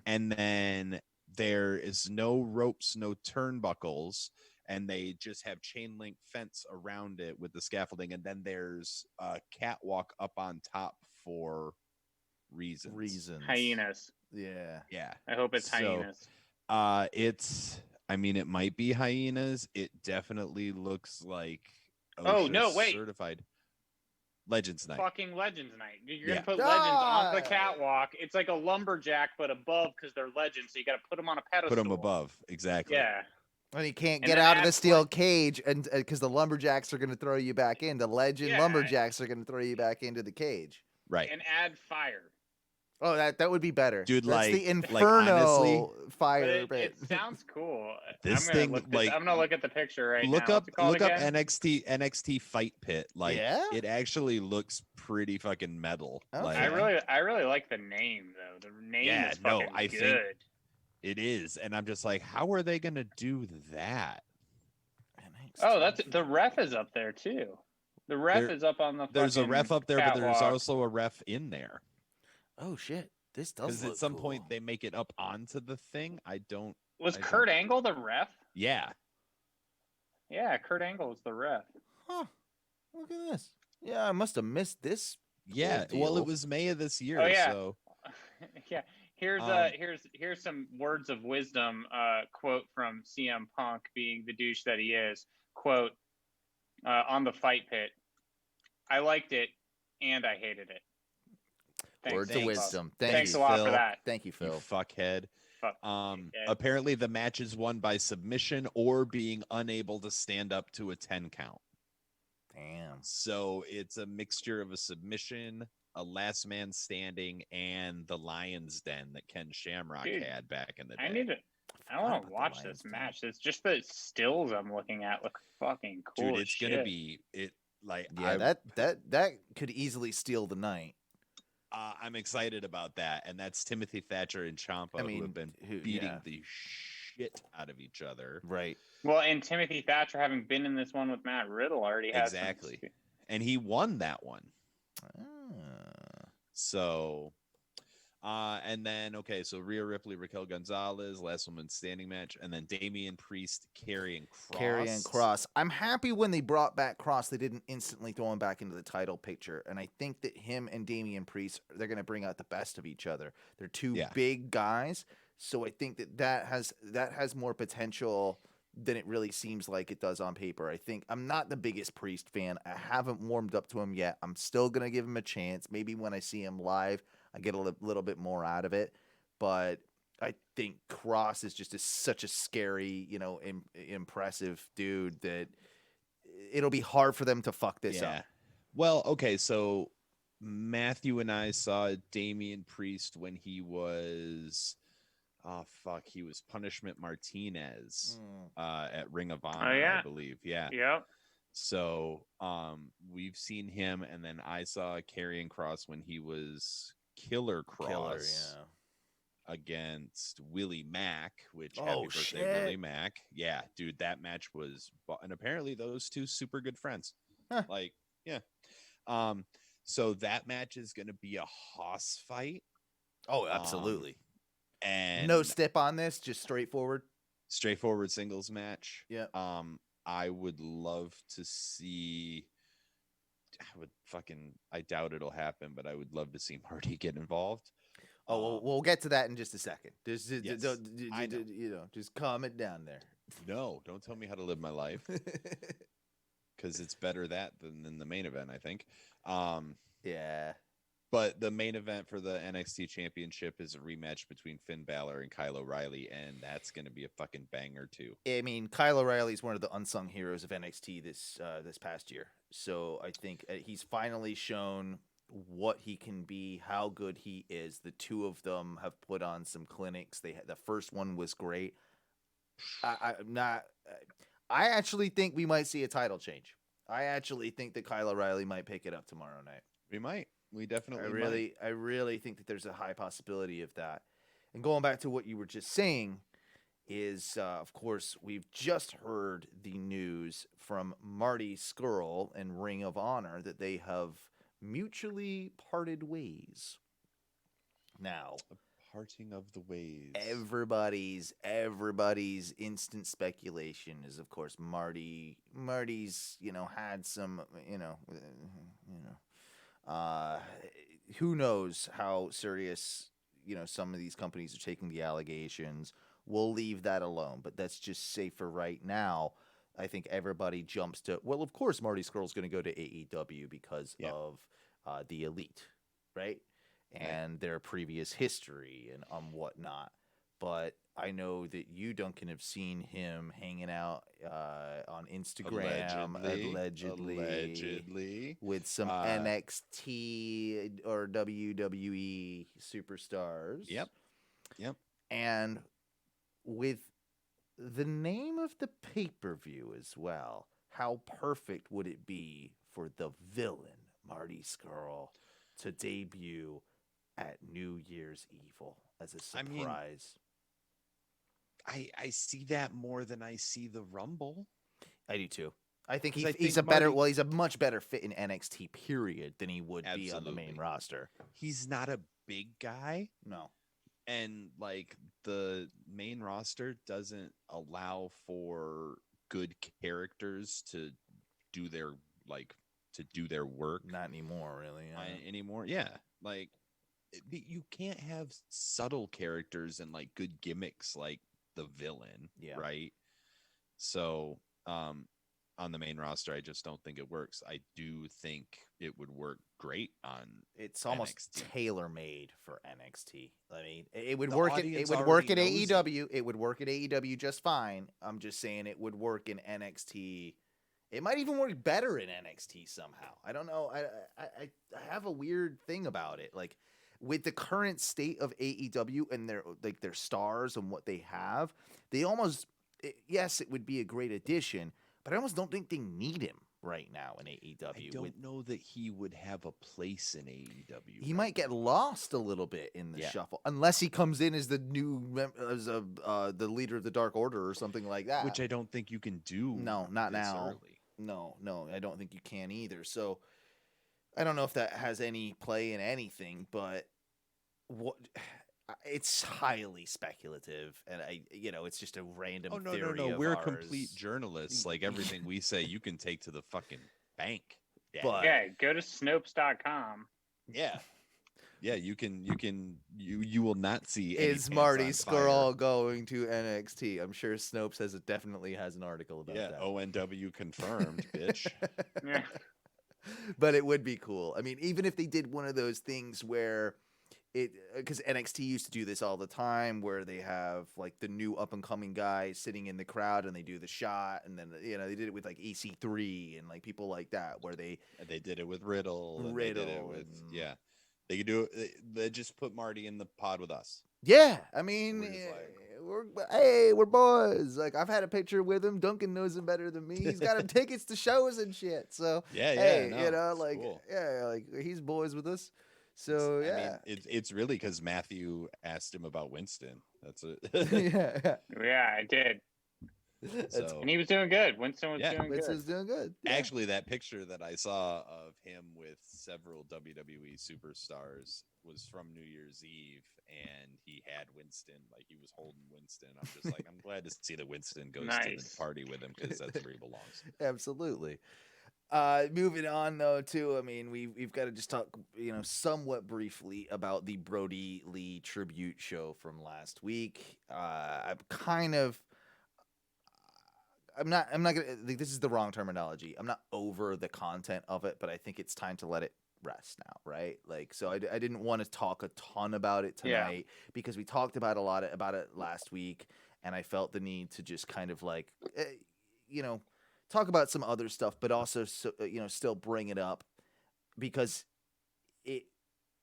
and then there is no ropes, no turnbuckles, and they just have chain link fence around it with the scaffolding, and then there's a catwalk up on top for reasons. Hyenas. Yeah. Yeah. I hope it's So, hyenas. I mean, it might be hyenas. It definitely looks like Oh, no, OSHA wait. certified Legends Night. Fucking Legends Night. You're Yeah. gonna put Legends on the Ah! catwalk. It's like a lumberjack, but above because they're legends. So you got to put them on a pedestal. Put them above, exactly. Yeah. And you can't And get then out of the add steel cage, and because the lumberjacks are going to throw you back in. The legend Yeah. lumberjacks are going to throw you back into the cage. Right. And add fire. Oh, that would be better, Dude, That's the like Inferno honestly, But fire it bit. sounds cool. This I'm gonna thing, look like, I'm gonna look at the picture right look now. up What's it called again? NXT Fight Pit. Like Yeah? it actually looks pretty fucking metal. Okay. Like I really like the name though. The name Yeah, is no, fucking I think- good. it is. And I'm just like, how are they gonna do that? Oh, that's the ref is up there too. The ref There- is up on the. There's a fucking ref up there, but there's catwalk. also a ref in there. Oh shit! This does Because look at some cool. point they make it up onto the thing. I don't Was I Kurt Angle the ref? Yeah. Yeah, Kurt Angle was the ref. Huh? Look at this. Yeah, I must have missed this. Yeah. Cool Well, deal. it was May of this year. Oh, yeah. So Yeah. Here's some words of wisdom. Quote from CM Punk, being the douche that he is. Quote on the Fight Pit. I liked it and I hated it. Words of Thanks. wisdom. Thanks you, a lot Phil. for that. Thank you, you Phil. fuckhead. Fuck. Apparently the match is won by submission or being unable to stand up to a 10 count. Damn. So it's a mixture of a submission, a last man standing, and the Lion's Den that Ken Shamrock Dude, had back in the day. I need to. I forgot want about to the watch Lions this thing. match. It's just the stills I'm looking at look fucking cool. Dude, as it's shit. gonna be it. Like Yeah, that could easily steal the night. I'm excited about that, and that's Timothy Thatcher and Ciampa I who mean, have been who- beating yeah. the shit out of each other. Right. Well, and Timothy Thatcher, having been in this one with Matt Riddle, already has some Exactly. experience. And he won that one. Ah. So, and then so Rhea Ripley, Raquel Gonzalez, last woman standing match, and then Damian Priest, Karrion Kross. Karrion Kross. I'm happy when they brought back Kross, they didn't instantly throw him back into the title picture. And I think that him and Damian Priest, they're going to bring out the best of each other. They're two Yeah. big guys, so I think that has more potential than it really seems like it does on paper. I think I'm not the biggest Priest fan. I haven't warmed up to him yet. I'm still going to give him a chance. Maybe when I see him live, I get a little bit more out of it. But I think Cross is just such a scary, impressive dude that it'll be hard for them to fuck this up. Well, okay, so Matthew and I saw Damian Priest when he was he was Punishment Martinez at Ring of Honor, I believe. Yeah. Yep. So we've seen him, and then I saw Karrion Kross when he was Killer Kross against Willie Mack, which happy birthday, Willie Mack. Yeah, dude, that match was, and apparently those two super good friends. Huh. Like, yeah. So that match is going to be a hoss fight. Oh, absolutely. And no step on this, just straightforward singles match. Yeah. I would love to see. I doubt it'll happen, but I would love to see Marty get involved. Oh, we'll get to that in just a second. Just calm it down there. No, don't tell me how to live my life, because it's better that than the main event, I think. Yeah. But the main event for the NXT Championship is a rematch between Finn Balor and Kyle O'Reilly, and that's going to be a fucking banger too. I mean, Kyle O'Reilly is one of the unsung heroes of NXT this past year. So I think he's finally shown what he can be, how good he is. The two of them have put on some clinics. The first one was great. I actually think we might see a title change. I actually think that Kyle O'Reilly might pick it up tomorrow night. We might. We definitely might. I really think that there's a high possibility of that. And going back to what you were just saying is, of course, we've just heard the news from Marty Scurll and Ring of Honor that they have mutually parted ways. Now, a parting of the ways. Everybody's instant speculation is, of course, Marty's, had some, who knows how serious, some of these companies are taking the allegations. We'll leave that alone, but let's just say for right now, I think everybody jumps to, well, of course, Marty Scurll's going to go to AEW because of the Elite, right? And their previous history and whatnot. But I know that you, Duncan, have seen him hanging out on Instagram, allegedly with some NXT or WWE superstars. Yep. And with the name of the pay-per-view as well, how perfect would it be for the villain, Marty Scurll, to debut at New Year's Evil as a surprise? I see that more than I see the Rumble. I do too. I think he's a much better fit in NXT period than he would be on the main roster. He's not a big guy. No. And the main roster doesn't allow for good characters to do their work. Not anymore, really. Anymore. Yeah. You can't have subtle characters and good gimmicks like the villain, right? So on the main roster, I just don't think it works. I do think it would work great on it's almost NXT. Tailor-made for NXT. I mean, it would work at AEW. It would work at AEW just fine. I'm just saying it would work in NXT. It might even work better in NXT somehow. I don't know. I have a weird thing about it. With the current state of AEW and their stars and what they have, they almost yes, it would be a great addition, but I almost don't think they need him right now in AEW. I don't know that he would have a place in AEW. He might get lost a little bit in the shuffle unless he comes in as the the leader of the Dark Order or something like that. Which I don't think you can do. No, not now. Early. No, I don't think you can either. So I don't know if that has any play in anything, but it's highly speculative, and it's just a random theory. No. Of We're ours. Complete journalists. Everything we say, you can take to the fucking bank. Go to Snopes.com. Yeah. Yeah, you will not see any Is pants Marty on Scurll going to NXT? I'm sure Snopes definitely has an article about fire. that. Yeah, ONW confirmed, bitch. Yeah. But it would be cool. I mean, even if they did one of those things where because NXT used to do this all the time, where they have like the new up and coming guy sitting in the crowd and they do the shot, and then they did it with like EC3 and like people like that, where they did it with Riddle. And they did it with and They could do it. They just put Marty in the pod with us. yeah. I mean, We're just like, we're boys. Like I've had a picture with him. Duncan knows him better than me. He's got him tickets to shows and shit. So yeah, hey, no, it's like cool. yeah, like he's boys with us. So I mean, yeah, it's really because Matthew asked him about Winston. That's it. yeah. Yeah, I did. So And he was doing good. Winston was Yeah. doing Winston's good. doing good. Yeah. actually, that picture that I saw of him with several WWE superstars was from New Year's Eve, and he had Winston, like he was holding Winston. I'm just like, I'm glad to see that Winston goes to the Nice. party with him because that's where he belongs. Absolutely. Moving on though, too. I mean, we've got to just talk, somewhat briefly about the Brodie Lee tribute show from last week. I'm not gonna. Like, this is the wrong terminology. I'm not over the content of it, but I think it's time to let it rest now, right? Like, so I didn't want to talk a ton about it tonight because we talked about about it last week, and I felt the need to just kind of like, talk about some other stuff, but also still bring it up because it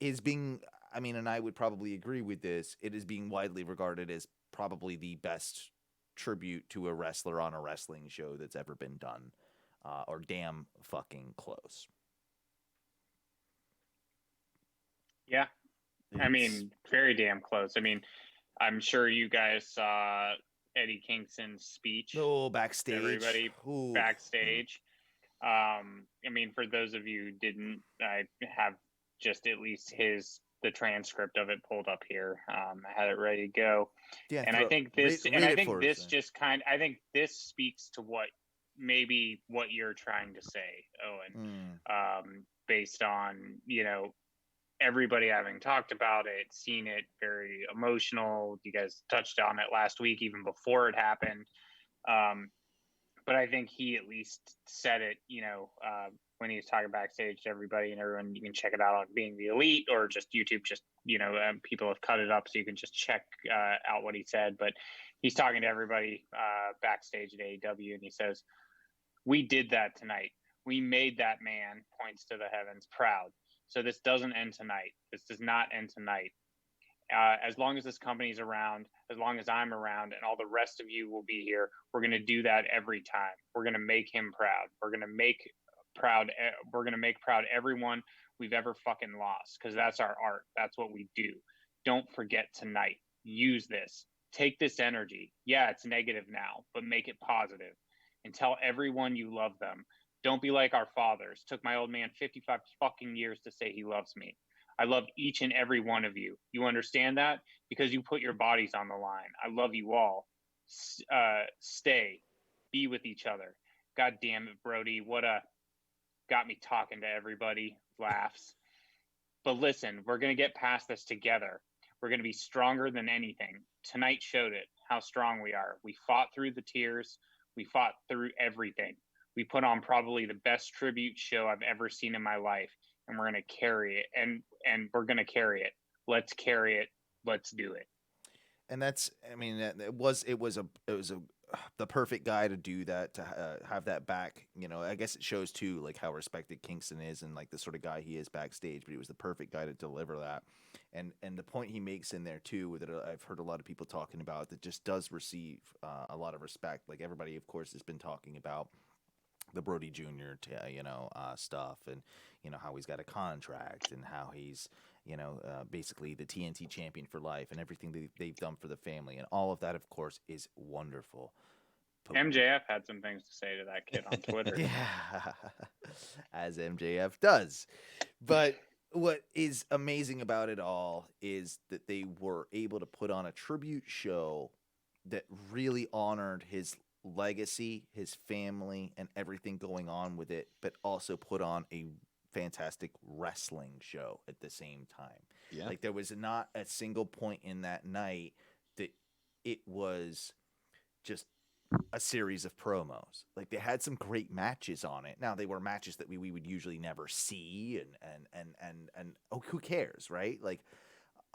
is being. I mean, and I would probably agree with this. It is being widely regarded as probably the best tribute to a wrestler on a wrestling show that's ever been done, or damn fucking close. Yeah. I mean, very damn close. I mean, I'm sure you guys saw Eddie Kingston's speech. Backstage. Everybody backstage. I mean, for those of you who didn't, I have just at least the transcript of it pulled up here. I had it ready to go. Yeah, and I think this speaks to what you're trying to say, Owen. Based on, everybody having talked about it, seen it, very emotional. You guys touched on it last week, even before it happened. But I think he at least said it, when he was talking backstage to everybody, and everyone, you can check it out on Being the Elite or just YouTube. Just, people have cut it up so you can just check out what he said. But he's talking to everybody backstage at AEW, and he says, "We did that tonight. We made that man," points to the heavens, "proud. So this doesn't end tonight. This does not end tonight. As long as this company's around, as long as I'm around, and all the rest of you will be here, we're going to do that every time. We're going to make him proud. We're going to make proud everyone we've ever fucking lost, because that's our art. That's what we do. Don't forget tonight. Use this. Take this energy. Yeah, it's negative now, but make it positive. And tell everyone you love them. Don't be like our fathers. Took my old man 55 fucking years to say he loves me. I love each and every one of you. You understand that? Because you put your bodies on the line. I love you all. Stay. Be with each other." God damn it, Brodie. Got me talking to everybody. Laughs. "But listen, we're going to get past this together. We're going to be stronger than anything. Tonight showed it, how strong we are. We fought through the tears. We fought through everything. We put on probably the best tribute show I've ever seen in my life. And we're going to carry it. And we're going to carry it. Let's carry it. Let's do it." And that's, I mean, it was the perfect guy to do that, to have that back. I guess it shows too, like how respected Kingston is and like the sort of guy he is backstage. But he was the perfect guy to deliver that. And the point he makes in there too, that I've heard a lot of people talking about, that just does receive a lot of respect. Like everybody, of course, has been talking about the Brodie Jr. Stuff, and how he's got a contract, and how he's basically the TNT champion for life, and everything that they've done for the family, and all of that, of course, is wonderful. But MJF had some things to say to that kid on Twitter. Yeah, as MJF does. But what is amazing about it all is that they were able to put on a tribute show that really honored his legacy, his family, and everything going on with it, but also put on a fantastic wrestling show at the same time. Yeah. Like there was not a single point in that night that it was just a series of promos. Like they had some great matches on it. Now they were matches that we would usually never see, and oh, who cares, right? Like,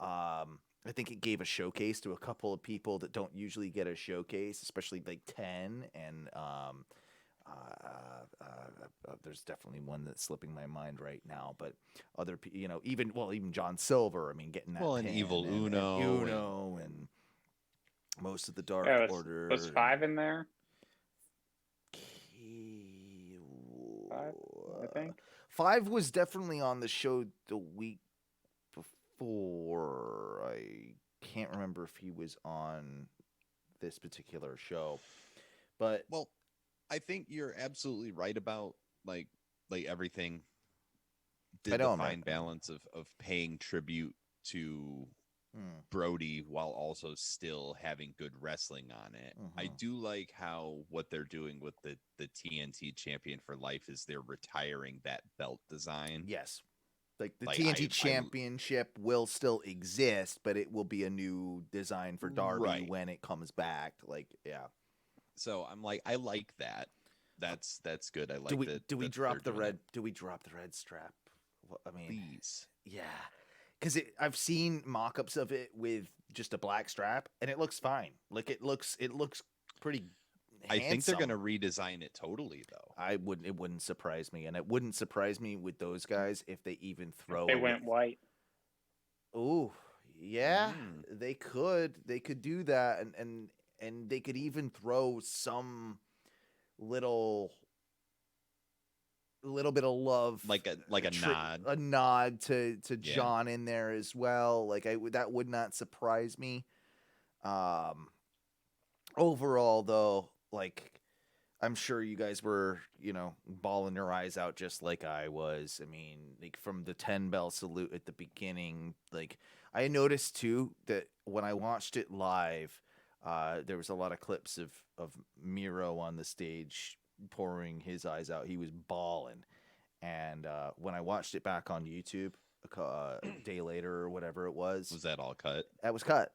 I think it gave a showcase to a couple of people that don't usually get a showcase, especially like 10 and there's definitely one that's slipping my mind right now, but other even John Silver. I mean, getting that And pin Evil and Uno, Uno and most of the Dark Yeah, Order. was 5 in there? 5, I think. 5 was definitely on the show the week before. I can't remember if he was on this particular show, but well, I think you're absolutely right about like everything. Did the fine balance of paying tribute to Brodie while also still having good wrestling on it. I do like how what they're doing with the TNT champion for life is they're retiring that belt design. Yes. Like the TNT championship will still exist, but it will be a new design for Darby when it comes back. Like, yeah. So I'm like, I like that. That's good. I like that. Do we drop the red? Do we drop the red strap? Well, I mean, please. Yeah. Because I've seen mock-ups of it with just a black strap, and it looks fine. Like it looks pretty handsome. I think they're gonna redesign it totally, though. It wouldn't surprise me, and it wouldn't surprise me with those guys if they even throw. They went white. Oh, yeah, they could do that, and they could even throw some little bit of love, like a nod to John in there as well. Like that would not surprise me. Overall though, like I'm sure you guys were, bawling your eyes out just like I was. I mean, like from the 10 bell salute at the beginning, like I noticed too that when I watched it live, there was a lot of clips of Miro on the stage pouring his eyes out. He was bawling. And when I watched it back on YouTube a day later or whatever it was that all cut? That was cut.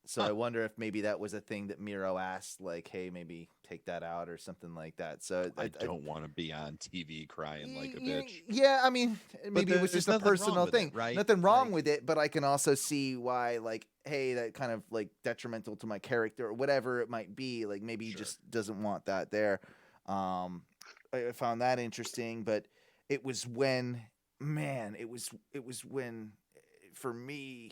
So I wonder if maybe that was a thing that Miro asked, like, hey, maybe take that out or something like that. So I don't want to be on TV crying like a bitch. Yeah, I mean, maybe it was just a personal thing. Right? Nothing wrong with it, but I can also see why, like, hey, that kind of like detrimental to my character or whatever it might be. Like maybe he just doesn't want that there. I found that interesting, but it was when, man, it was when, for me,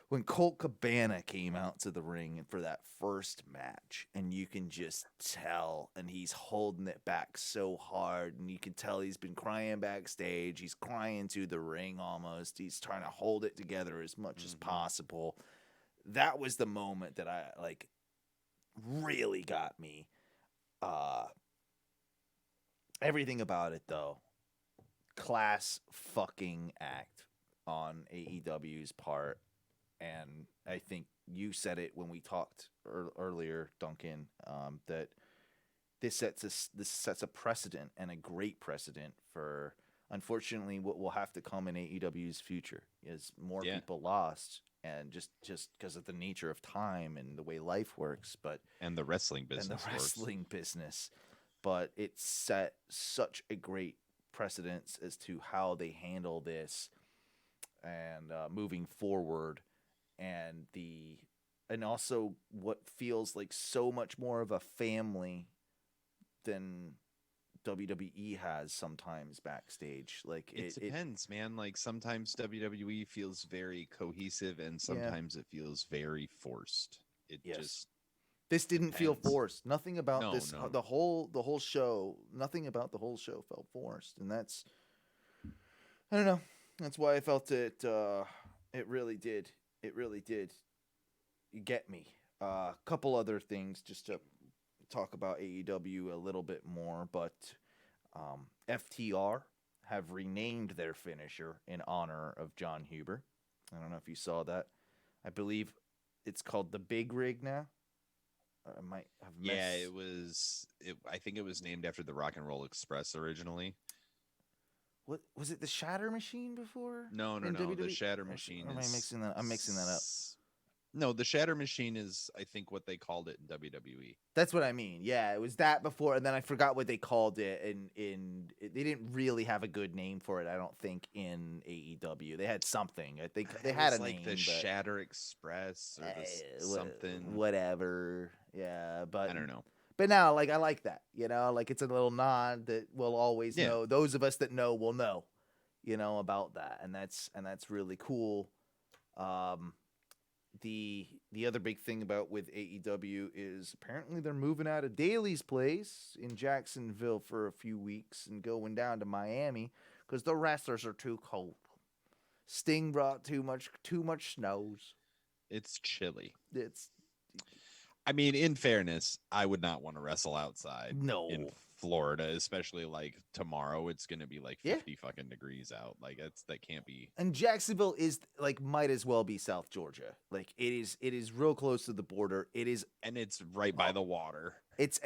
when Colt Cabana came out to the ring for that first match, and you can just tell, and he's holding it back so hard, and you can tell he's been crying backstage. He's crying to the ring almost. He's trying to hold it together as much as possible. That was the moment that I like really got me. Everything about it though, class fucking act on AEW's part. And I think you said it when we talked earlier, Duncan, that this sets a precedent, and a great precedent for, unfortunately, what will have to come in AEW's future is more people lost, and just because of the nature of time and the way life works, and the wrestling business. But it set such a great precedence as to how they handle this and moving forward. And also what feels like so much more of a family than WWE has sometimes backstage. Like it depends, man. Like sometimes WWE feels very cohesive, and sometimes it feels very forced. This didn't feel forced. Nothing about the whole show. Nothing about the whole show felt forced, and that's, I don't know. That's why I felt it. It really did. It really did get me. A couple other things just to talk about AEW a little bit more, but FTR have renamed their finisher in honor of John Huber. I don't know if you saw that. I believe it's called the Big Rig now. I might have missed. Yeah, it was. I think it was named after the Rock and Roll Express originally. what was it? The Shatter Machine before? No. in The WWE? Shatter Or Machine am I is. mixing that? I'm mixing that up. No, the Shatter Machine is, I think, what they called it in WWE. That's what I mean. Yeah, it was that before, and then I forgot what they called it. They didn't really have a good name for it, I don't think, in AEW. They had something. I think they had a like name, the but Shatter Express or something. whatever. Yeah, but I don't know. But now, like, I like that. Like it's a little nod that we'll always know. Those of us that know will know, about that, and that's really cool. The other big thing about with AEW is apparently they're moving out of Daly's place in Jacksonville for a few weeks and going down to Miami because the wrestlers are too cold. Sting brought too much snows. It's chilly. It's I mean, in fairness, I would not want to wrestle outside in Florida, especially like tomorrow. It's going to be like 50 fucking degrees out. Like that can't be. And Jacksonville is like might as well be South Georgia. Like it is real close to the border. And it's right by the water. It's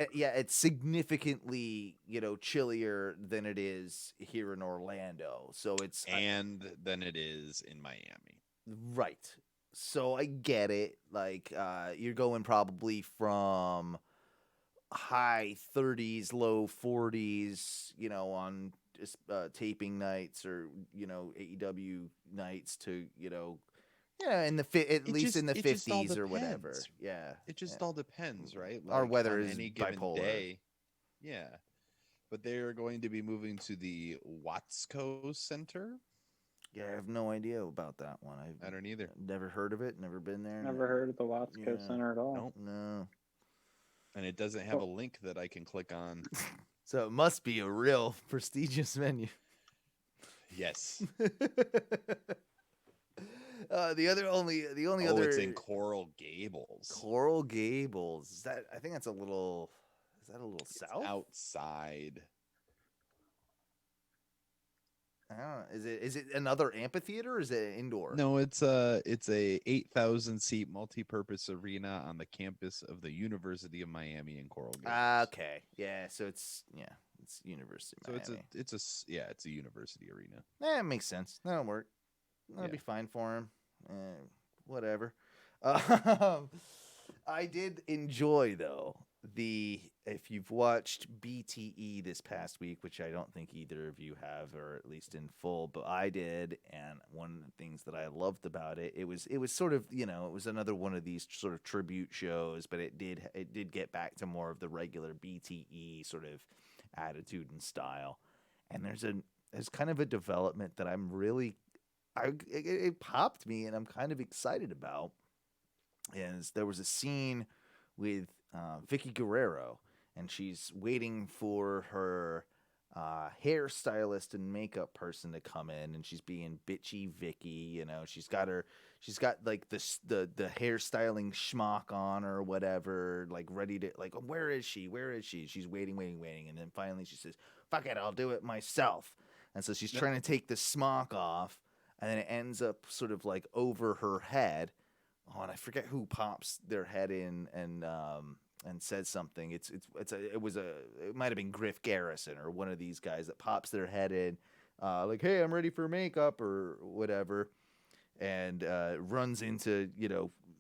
significantly, chillier than it is here in Orlando. So than it is in Miami. Right. So I get it. Like you're going probably from high 30s, low 40s, on taping nights or AEW nights to in the at least in the 50s or whatever. Yeah, it just all depends, right? Like, our weather is any given bipolar. Day. Yeah, but they are going to be moving to the Watsco Center. Yeah, I have no idea about that one. I don't either. Never heard of it. Never been there. Never heard of the Watsco Center at all. Nope. No. And it doesn't have a link that I can click on. So it must be a real prestigious venue. Yes. The only other. It's in Coral Gables. Coral Gables. Is that? I think that's a little. Is that a little south? Outside. I don't know. Is it another amphitheater or is it indoor? No, it's a 8,000 seat multi-purpose arena on the campus of the University of Miami in Coral Gables. Okay. Yeah, so it's University of Miami. So it's a university arena. It makes sense. That'll work. That'll be fine for him. Whatever. I did enjoy though if you've watched BTE this past week, which I don't think either of you have, or at least in full, but I did, and one of the things that I loved about it was sort of, it was another one of these sort of tribute shows, but it did get back to more of the regular BTE sort of attitude and style. And there's kind of a development that I'm really it popped me and I'm kind of excited about. Is there was a scene with Vicki Guerrero, and she's waiting for her hairstylist and makeup person to come in, and she's being bitchy Vicki. She's got like the hairstyling schmuck on or whatever, like ready to like, where is she? She's waiting, and then finally she says, "Fuck it, I'll do it myself." And so she's trying to take the smock off, and then it ends up sort of like over her head. Oh, and I forget who pops their head in and says something. It might have been Griff Garrison or one of these guys that pops their head in, like, "Hey, I'm ready for makeup" or whatever, and runs into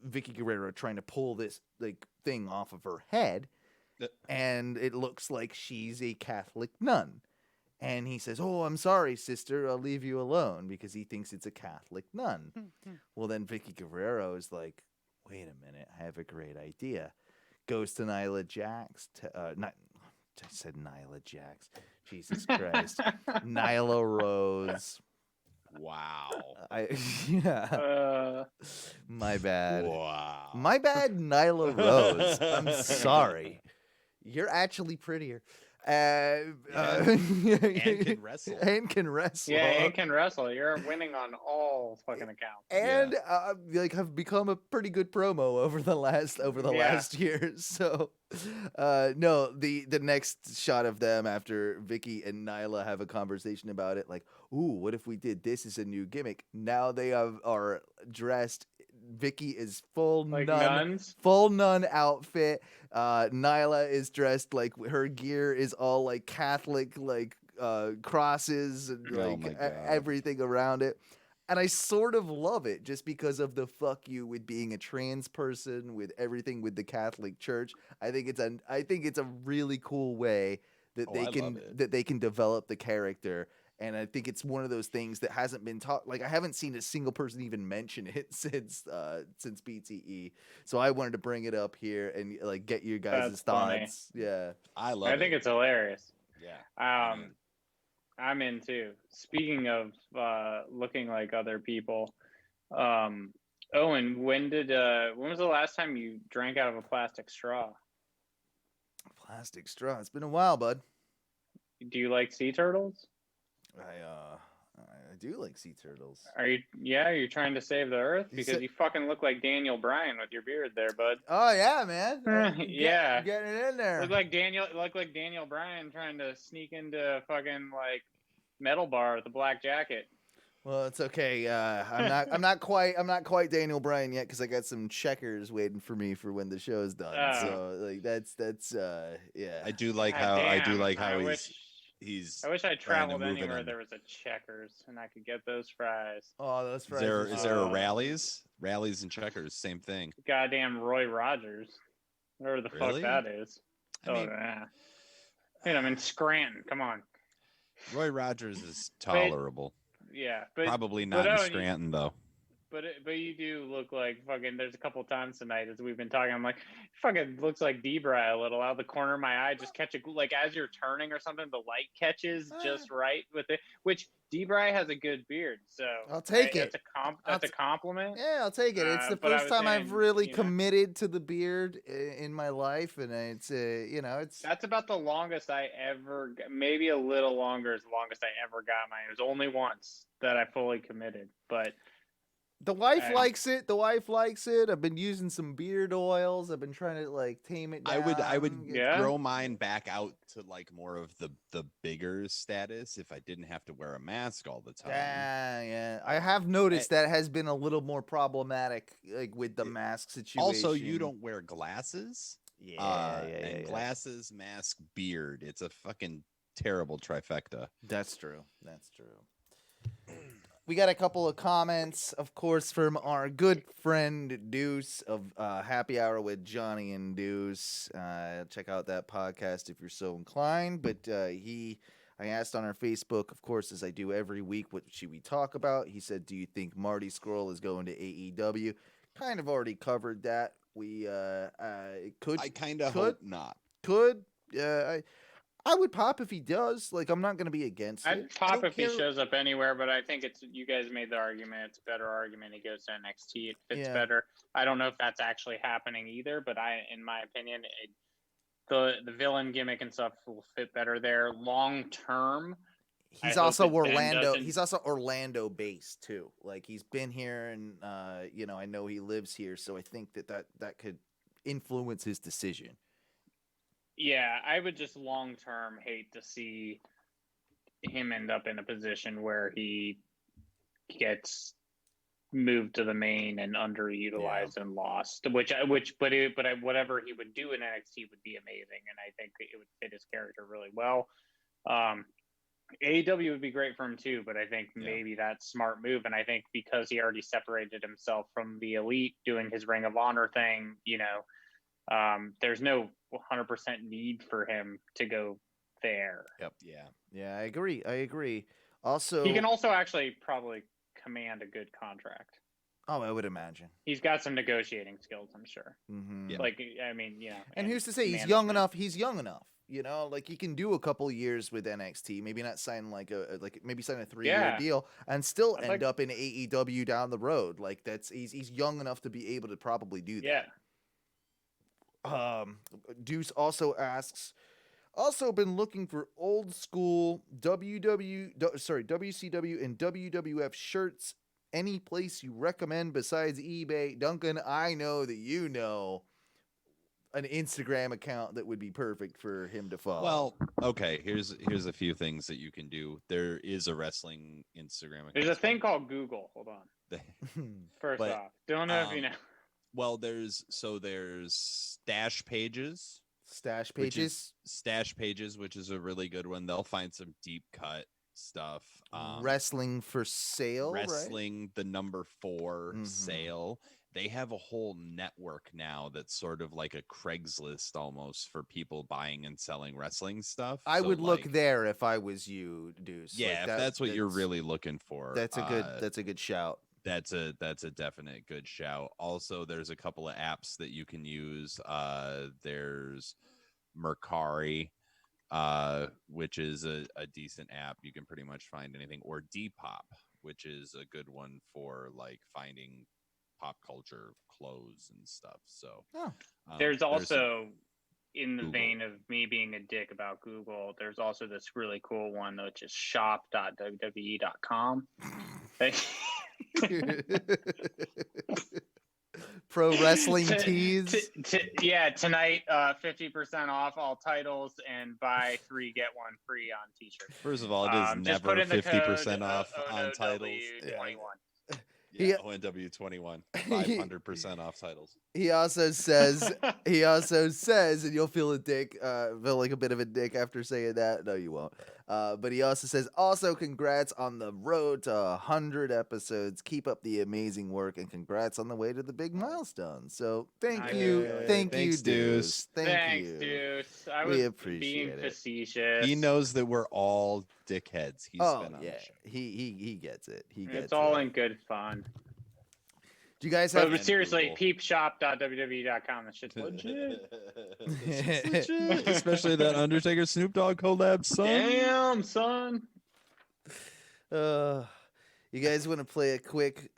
Vicki Guerrero trying to pull this like thing off of her head, and it looks like she's a Catholic nun. And he says, "Oh, I'm sorry, sister. I'll leave you alone," because he thinks it's a Catholic nun. Well, then Vicki Guerrero is like, "Wait a minute. I have a great idea." Goes to Nyla Jax. I said Nyla Jax. Jesus Christ. Nyla Rose. Wow. My bad. Wow. My bad, Nyla Rose. I'm sorry. You're actually prettier. And can wrestle. Yeah, and can wrestle. You're winning on all fucking accounts. And have become a pretty good promo over the last year. So, no, the next shot of them after Vicki and Nyla have a conversation about it, like, "Ooh, what if we did this as a new gimmick?" Now they are dressed. Vicki is full nun outfit. Nyla is dressed like her gear is all like Catholic, like crosses and Oh my God. everything around it. And I sort of love it just because of the fuck you with being a trans person, with everything with the Catholic Church. I think it's a really cool way that I love it. they can develop the character. And I think it's one of those things that hasn't been taught. Like I haven't seen a single person even mention it since BTE. So I wanted to bring it up here and like get your guys' That's thoughts. funny. Yeah, I think it's hilarious. Yeah. I'm in too. Speaking of looking like other people, Owen, when was the last time you drank out of a plastic straw? plastic straw. It's been a while, bud. Do you like sea turtles? I do like sea turtles. Are you trying to save the earth? Because you fucking look like Daniel Bryan with your beard there, bud. Oh yeah, man. Yeah. Getting it in there. Look like Daniel Bryan trying to sneak into fucking like metal bar with a black jacket. Well, it's okay. I'm not quite Daniel Bryan yet because I got some checkers waiting for me for when the show's done. So like that's yeah. I do like he's I wish I traveled moving anywhere in. there was a Checkers and I could get those fries. Oh, those fries. Is there a Rallies and Checkers? Same thing. Goddamn Roy Rogers, whatever the Really? fuck that is. I mean, Yeah. Dude, I'm in Scranton. Come on. Roy Rogers is tolerable. Yeah, but Probably not in Scranton though. But you do look like fucking. There's a couple times tonight as we've been talking. I'm like, fucking looks like Debray a little. Out of the corner of my eye, just catch like as you're turning or something, the light catches just right with it. Which Debray has a good beard, so I'll take it. That's a compliment. Yeah, I'll take it. It's the first time I've really committed to the beard in my life, and it's it's. That's about the longest I ever, maybe a little longer, is the longest I ever got mine. It was only once that I fully committed, but. The wife likes it. The wife likes it. I've been using some beard oils. I've been trying to like tame it down. I would grow mine back out to like more of the bigger status if I didn't have to wear a mask all the time. Yeah. I have noticed that has been a little more problematic, like with the mask situation. Also, you don't wear glasses. Yeah. Glasses, mask, beard. It's a fucking terrible trifecta. That's true. We got a couple of comments, of course, from our good friend Deuce of Happy Hour with Johnny and Deuce. Check out that podcast if you're so inclined. But I asked on our Facebook, of course, as I do every week, what should we talk about? He said, do you think Marty Scurll is going to AEW? Kind of already covered that. We could. I kind of hope not. Could. I would pop if he does. Like, I'm not going to be against it. I'd pop if he shows up anywhere, but I think you guys made the argument. It's a better argument. He goes to NXT. It fits better. I don't know if that's actually happening either, but in my opinion, the villain gimmick and stuff will fit better there long term. He's also Orlando. He's also Orlando based too. Like he's been here, and I know he lives here, so I think that could influence his decision. Yeah, I would just long term hate to see him end up in a position where he gets moved to the main and underutilized and lost. But whatever he would do in NXT would be amazing, and I think it would fit his character really well. AEW would be great for him too, but I think maybe that's a smart move. And I think because he already separated himself from the elite doing his Ring of Honor thing, there's no 100% need for him to go there. Yep. Yeah, I agree. Also, he can also actually probably command a good contract. Oh, I would imagine. He's got some negotiating skills, I'm sure. Mm-hmm. Yeah. Like, I mean, And who's to say he's young enough? He's young enough. Like he can do a couple years with NXT, maybe not sign maybe sign a 3-year deal and still end up in AEW down the road. Like he's young enough to be able to probably do that. Yeah. Deuce also asks, been looking for old school WCW and WWF shirts. Any place you recommend besides eBay? Duncan, I know that you know an Instagram account that would be perfect for him to follow. Well, okay, here's a few things that you can do. There is a wrestling Instagram account. There's a thing called Google. Hold on. First off, don't know if you know. Well, there's stash pages. Stash which pages. is Stash Pages, which is a really good one. They'll find some deep cut stuff. Wrestling for sale, Wrestling the number 4 Mhm. sale. They have a whole network now that's sort of like a Craigslist almost for people buying and selling wrestling stuff. I So, would look like, there if I was you, Deuce. yeah, Like if that's what you're really looking for. That's a good shout. That's a definite good shout. Also, there's a couple of apps that you can use. There's Mercari, which is a decent app. You can pretty much find anything, or Depop, which is a good one for like finding pop culture clothes and stuff. So there's also, in the Google. vein of me being a dick about Google, there's also this really cool one, which is shop.wwe.com. Pro wrestling tees. Yeah, tonight 50% off all titles and buy 3 get 1 free on t-shirts. First of all, it is Just never put in the 50% code, off on titles. ONW21. Yeah, ONW21, 500% off titles. He also says, and you'll feel feel like a bit of a dick after saying that. No, you won't. But he also says, also congrats on the road to 100 episodes. Keep up the amazing work, and congrats on the way to the big milestone. So thank you, Thanks, Deuce. Thanks, you. Deuce. I We was appreciate being it. facetious. He knows that we're all dickheads. He's been on yeah, the show. he gets it. He gets It's all it. in good fun. Do you guys have? But seriously, Google. peepshop.wwe.com. That shit's legit. It's legit. Especially that Undertaker Snoop Dogg collab, son. Damn, son. You guys want to play a quick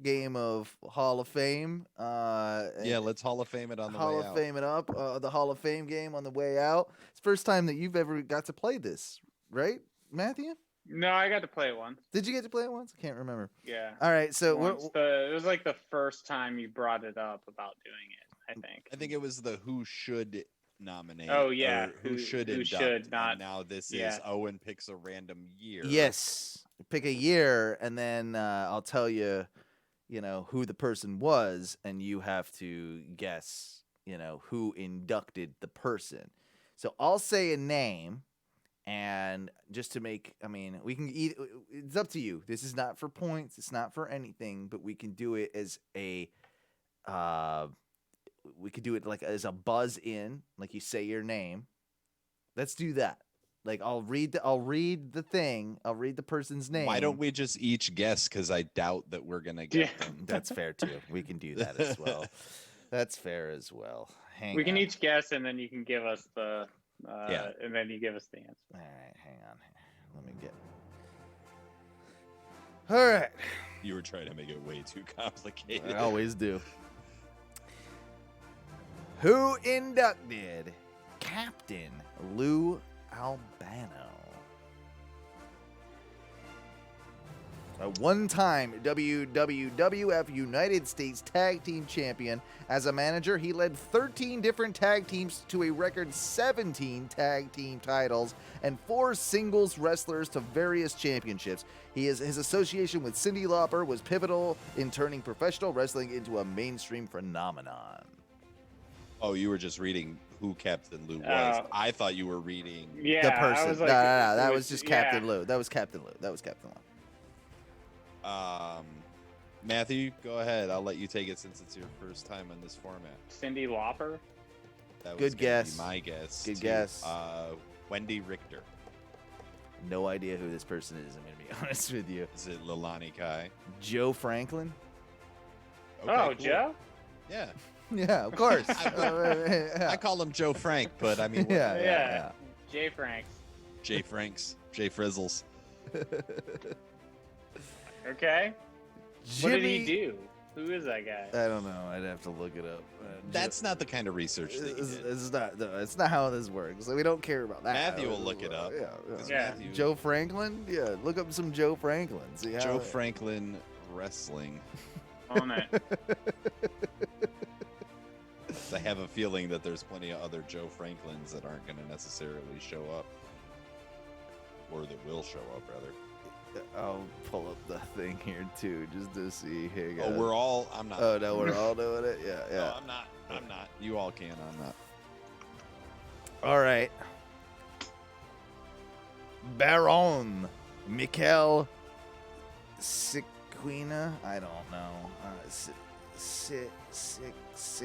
game of Hall of Fame? Yeah, let's Hall of Fame it on the Hall way of out. Fame it up. The Hall of Fame game on the way out. It's the first time that you've ever got to play this, right, Matthew? No, I got to play it once. Did you get to play it once? I can't remember. Yeah. All right, so it was like the first time you brought it up about doing it, I think. I think it was the who should nominate. Oh, yeah. Or who should who induct. should not. And now this Yeah. is Owen picks a random year. yes, pick a year, and then I'll tell you, who the person was, and you have to guess, who inducted the person. So I'll say a name. And just to make, we can it's up to you. This is not for points. It's not for anything, but we can do it as we could do it like as a buzz in, like you say your name. Let's do that. Like I'll read the thing. I'll read the person's name. Why don't we just each guess? Because I doubt that we're going to get them. That's fair too. We can do that as well. That's fair as well. We can each guess, and then you can give us the... and then you give us the answer. All right, hang on. Let me get. All right. You were trying to make it way too complicated. I always do. Who inducted Captain Lou Albano? A one-time WWF United States Tag Team Champion. As a manager, he led 13 different tag teams to a record 17 tag team titles and 4 singles wrestlers to various championships. His association with Cyndi Lauper was pivotal in turning professional wrestling into a mainstream phenomenon. Oh, you were just reading who Captain Lou was. I thought you were reading the person. No, that was just Captain Lou. That was Captain Lou. Matthew, go ahead. I'll let you take it since it's your first time on this format. Cyndi Lauper. That was Good guess. My guess. Good too. guess. Wendy Richter. No idea who this person is. I'm gonna be honest with you. Is it Leilani Kai? Joe Franklin. Okay, Oh, cool. Joe. Yeah. Yeah, of course. I call him Joe Frank, but I mean, Yeah. Jay Franks. Jay Franks, Jay Frizzles. Okay. Jimmy... What did he do? Who is that guy? I don't know. I'd have to look it up. That's not the kind of research that you did. It's not. No, it's not how this works. We don't care about that. Matthew will look it up. Yeah. Matthew, Joe Franklin. Yeah, look up some Joe Franklin. See how Joe Franklin wrestling. On it. I have a feeling that there's plenty of other Joe Franklins that aren't going to necessarily show up, or that will show up rather. I'll pull up the thing here too, just to see. Here you go. I'm not. Oh no, we're all doing it. Yeah. No, I'm not. You all can. I'm not. All right. Baron Mikhail Siquina. I don't know.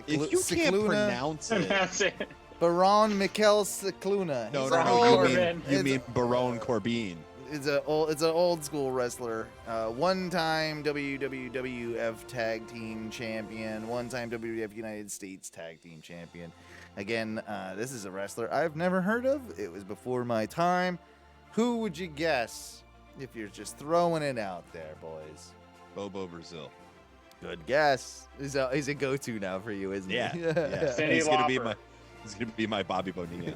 If you can't pronounce it, That's it. Baron Mikhail Siquina. no, He's no, an no. old- You mean it's- Baron Corbin? It's an old school wrestler. One-time WWF Tag Team Champion. One-time WWF United States Tag Team Champion. Again, this is a wrestler I've never heard of. It was before my time. Who would you guess if you're just throwing it out there, boys? Bobo Brazil. Good guess. He's a go-to now for you, isn't Yeah, he? yeah. Cyndi He's gonna Lauper. be my Bobby Bonilla.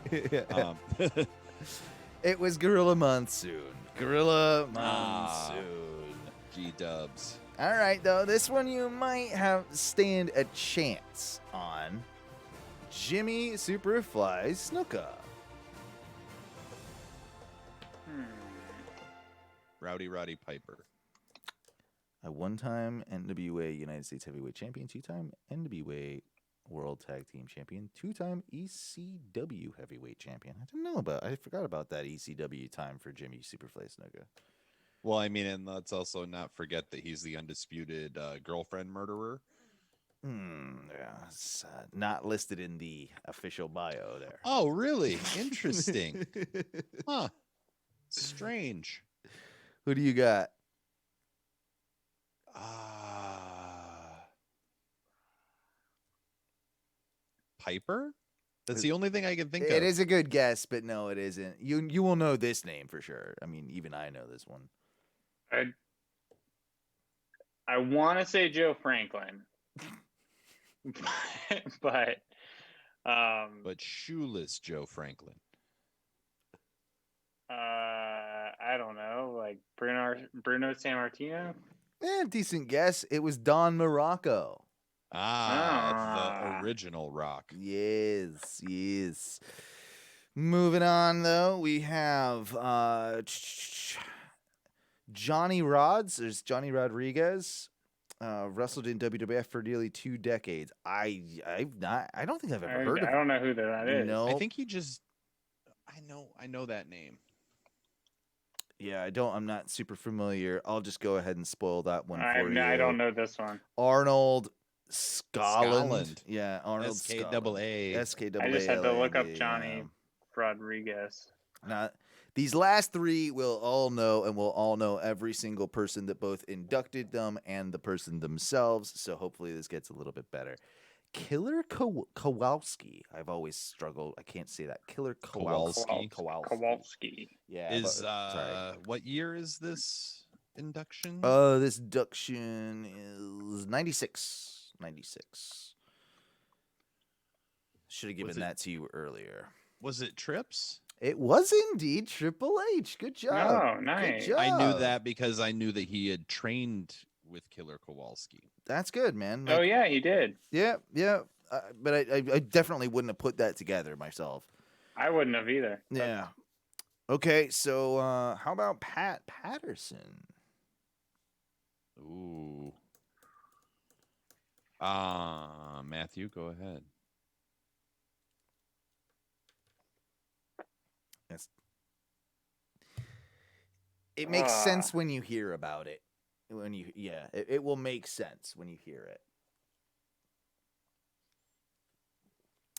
It was Gorilla Monsoon. Gorilla Ah. Monsoon. G-dubs. All right, though, this one you might have stand a chance on. Jimmy Superfly Snuka. Roddy Piper. A one-time NWA United States Heavyweight Champion, two-time NWA World Tag Team Champion, two-time ECW Heavyweight Champion. I forgot about that ECW time for Jimmy Superfly Snuka. Well, I mean, and let's also not forget that he's the undisputed girlfriend murderer. Yeah, it's not listed in the official bio there. Oh, really? Interesting. Huh. Strange. Who do you got? Piper? That's the only thing I can think of. It is a good guess, but no, it isn't. You will know this name for sure. I mean, even I know this one. I want to say Joe Franklin, but But shoeless Joe Franklin. I don't know, like Bruno Sammartino. Decent guess. It was Don Morocco. The original Rock. Yes. Moving on, though, we have Johnny Rods. There's Johnny Rodriguez. Wrestled in WWF for nearly 2 decades. I don't think I've ever heard of I him. don't know who that is. No. I think he just. I know that name. Yeah, I'm not super familiar. I'll just go ahead and spoil that one for you. I don't know this one. Arnold Scotland. Scotland. Yeah, Arnold SKAA. SKAA. I just had to look up Johnny Rodriguez. Now, these last 3 we'll all know, and we'll all know every single person that both inducted them and the person themselves. So hopefully this gets a little bit better. Killer Kowalski. I've always struggled. I can't say that. Killer Kowalski. Kowalski. Yeah. Is sorry. what year is this induction? This induction is 96. 96. Should have given that to you earlier. Was it Trips? It was indeed Triple H. Good job. Oh, nice. Good job. I knew that because I knew that he had trained with Killer Kowalski. That's good, man. Oh yeah, he did. Yeah. But I definitely wouldn't have put that together myself. I wouldn't have either. Yeah. Okay, so how about Pat Patterson? Ooh. Matthew, go ahead. It makes sense when you hear about it. It will make sense when you hear it.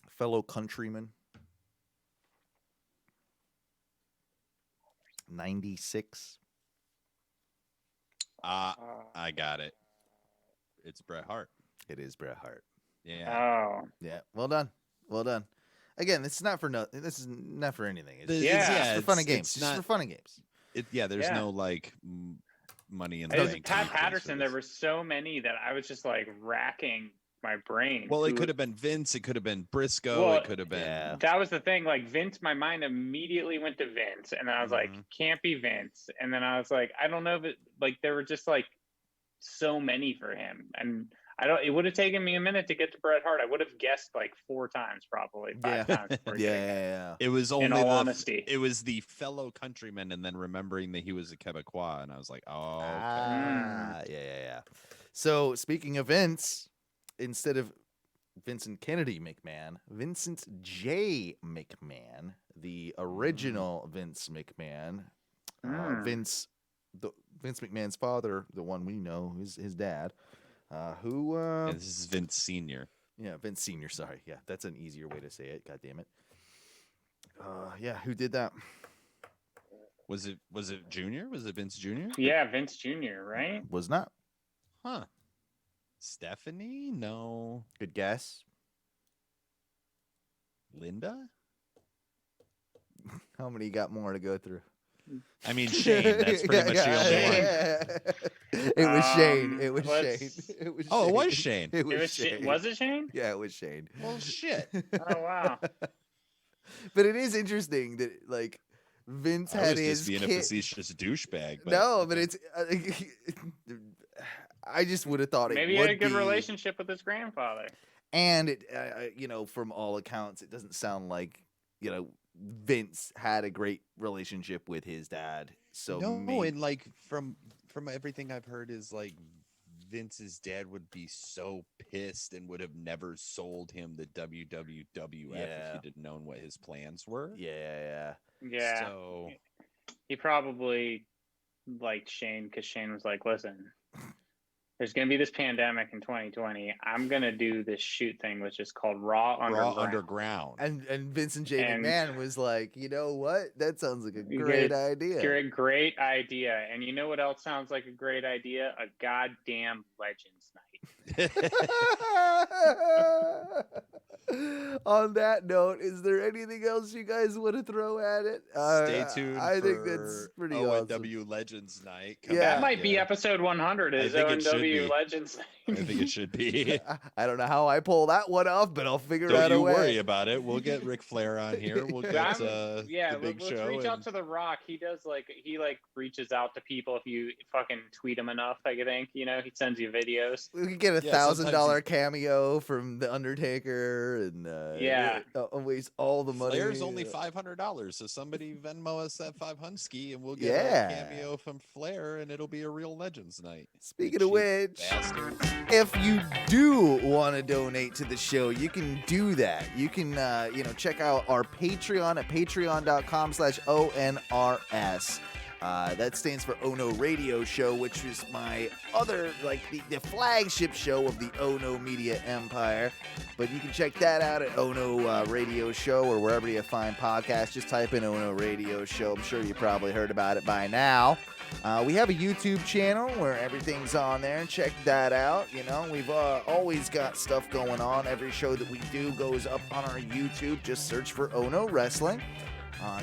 Fellow countryman. 96. I got it. It's Bret Hart. It is Bret Hart. Yeah. Oh. Yeah. Well done. Again, this is not for This is not for anything. It's Yeah. for fun and games. It's not for fun and games. There's no like money in the It was bank. Pat briefcase for Patterson. There this. were so many that I was just like racking my brain. Well, it Who- could have been Vince. It could have been Briscoe. Well, it could have been. yeah. That was the thing. Like Vince, my mind immediately went to Vince, and then I was like, Mhm. can't be Vince. And then I was like, I don't know if it, like there were just like so many for him, and it would have taken me a minute to get to Bret Hart. I would have guessed like 4 times, probably 5 times. before getting there. Yeah. It was only all honesty. It was the fellow countryman, and then remembering that he was a Quebecois, and I was like, oh, okay. Yeah. So speaking of Vince, instead of Vincent Kennedy McMahon, Vincent J. McMahon, the original Vince McMahon, Vince McMahon's father, the one we know, his dad, who... Yeah, this is Vince Sr. Yeah, Vince Sr., sorry. Yeah, that's an easier way to say it. God damn it. Yeah, who did that? Was it Junior? Was it Vince Jr.? Yeah, Vince Jr., right? Was not. Huh. Stephanie? No. Good guess. Linda? How many got more to go through? I mean, Shane. That's pretty much the only one. It was Shane. It was let's- Shane. It was Oh, Shane. it was Shane. It was Shane. Was it Shane? Yeah, it was Shane. Well, shit. Oh, wow. But it is interesting that, like, Vince I had was his just being a kid... facetious douchebag. But... No, but it's... I just would have thought Maybe it he would had a good be... relationship with his grandfather. And, it, from all accounts, it doesn't sound like, Vince had a great relationship with his dad. So No, and like from everything I've heard is like Vince's dad would be so pissed and would have never sold him the WWF if he'd known what his plans were. Yeah. Yeah. So He probably liked Shane because Shane was like, listen, there's going to be this pandemic in 2020. I'm going to do this shoot thing, which is called Raw Underground. And Vincent J. And- McMahon was like, you know what? That sounds like a great idea. Great idea. And you know what else sounds like a great idea? A goddamn Legends Night. On that note, is there anything else you guys want to throw at it? stay tuned. I think for that's pretty ONW awesome. Legends Night. Yeah. That might be episode 100 is I think it should ONW be. Legends I Night. think it should be. I don't know how I pull that one off, but I'll figure out Don't a you way. worry about it. We'll get Ric Flair on here. We'll get the big let's show. reach out and- to The Rock. He does he reaches out to people if you fucking tweet him enough. I think he sends you videos. We could get a Yeah, sometimes $1,000 cameo from the Undertaker, and Yeah. always all the money. Flair's only $500, so somebody Venmo us that 500 and we'll get Yeah. a cameo from Flair, and it'll be a real Legends Night. Speaking You of cheap which, bastards. if you do want to donate to the show, you can do that. You can, check out our Patreon at patreon.com/ONRS. That stands for Ono Radio Show, which is my other, the flagship show of the Ono Media Empire. But you can check that out at Ono Radio Show or wherever you find podcasts. Just type in Ono Radio Show. I'm sure you probably heard about it by now. We have a YouTube channel where everything's on there. Check that out. We've always got stuff going on. Every show that we do goes up on our YouTube. Just search for Ono Wrestling.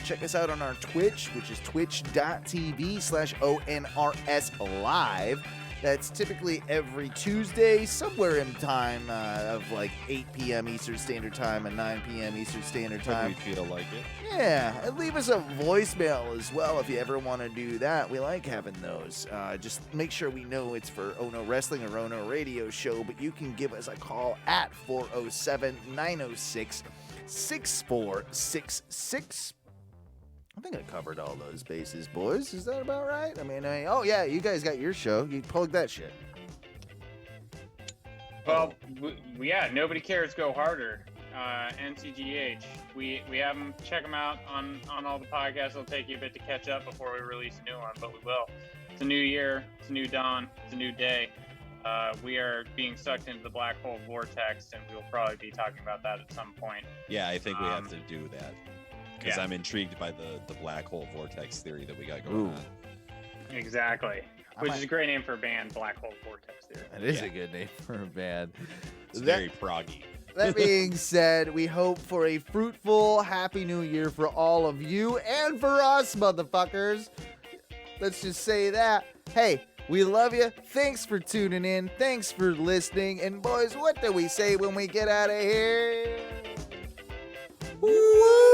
Check us out on our Twitch, which is twitch.tv/ONRS Live. That's typically every Tuesday, somewhere in time of 8 p.m. Eastern Standard Time and 9 p.m. Eastern Standard When Time. we feel like it. Yeah, and leave us a voicemail as well if you ever want to do that. We like having those. Just make sure we know it's for Ono Wrestling or Ono Radio Show, but you can give us a call at 407-906-6466. I think I covered all those bases, boys. Is that about right? Oh yeah, you guys got your show. You plug that shit. Well, Nobody Cares Go Harder. NCGH. We have them. Check them out on all the podcasts. It'll take you a bit to catch up before we release a new one, but we will. It's a new year. It's a new dawn. It's a new day. We are being sucked into the black hole vortex, and we'll probably be talking about that at some point. Yeah, I think we have to do that. Because Yeah. I'm intrigued by the black hole vortex theory that we got going on. Exactly. Which is a great name for a band, Black Hole Vortex Theory. That is a good name for a band. It's very proggy. That being said, we hope for a fruitful, happy new year for all of you and for us, motherfuckers. Let's just say that. Hey, we love you. Thanks for tuning in. Thanks for listening. And boys, what do we say when we get out of here? Woo!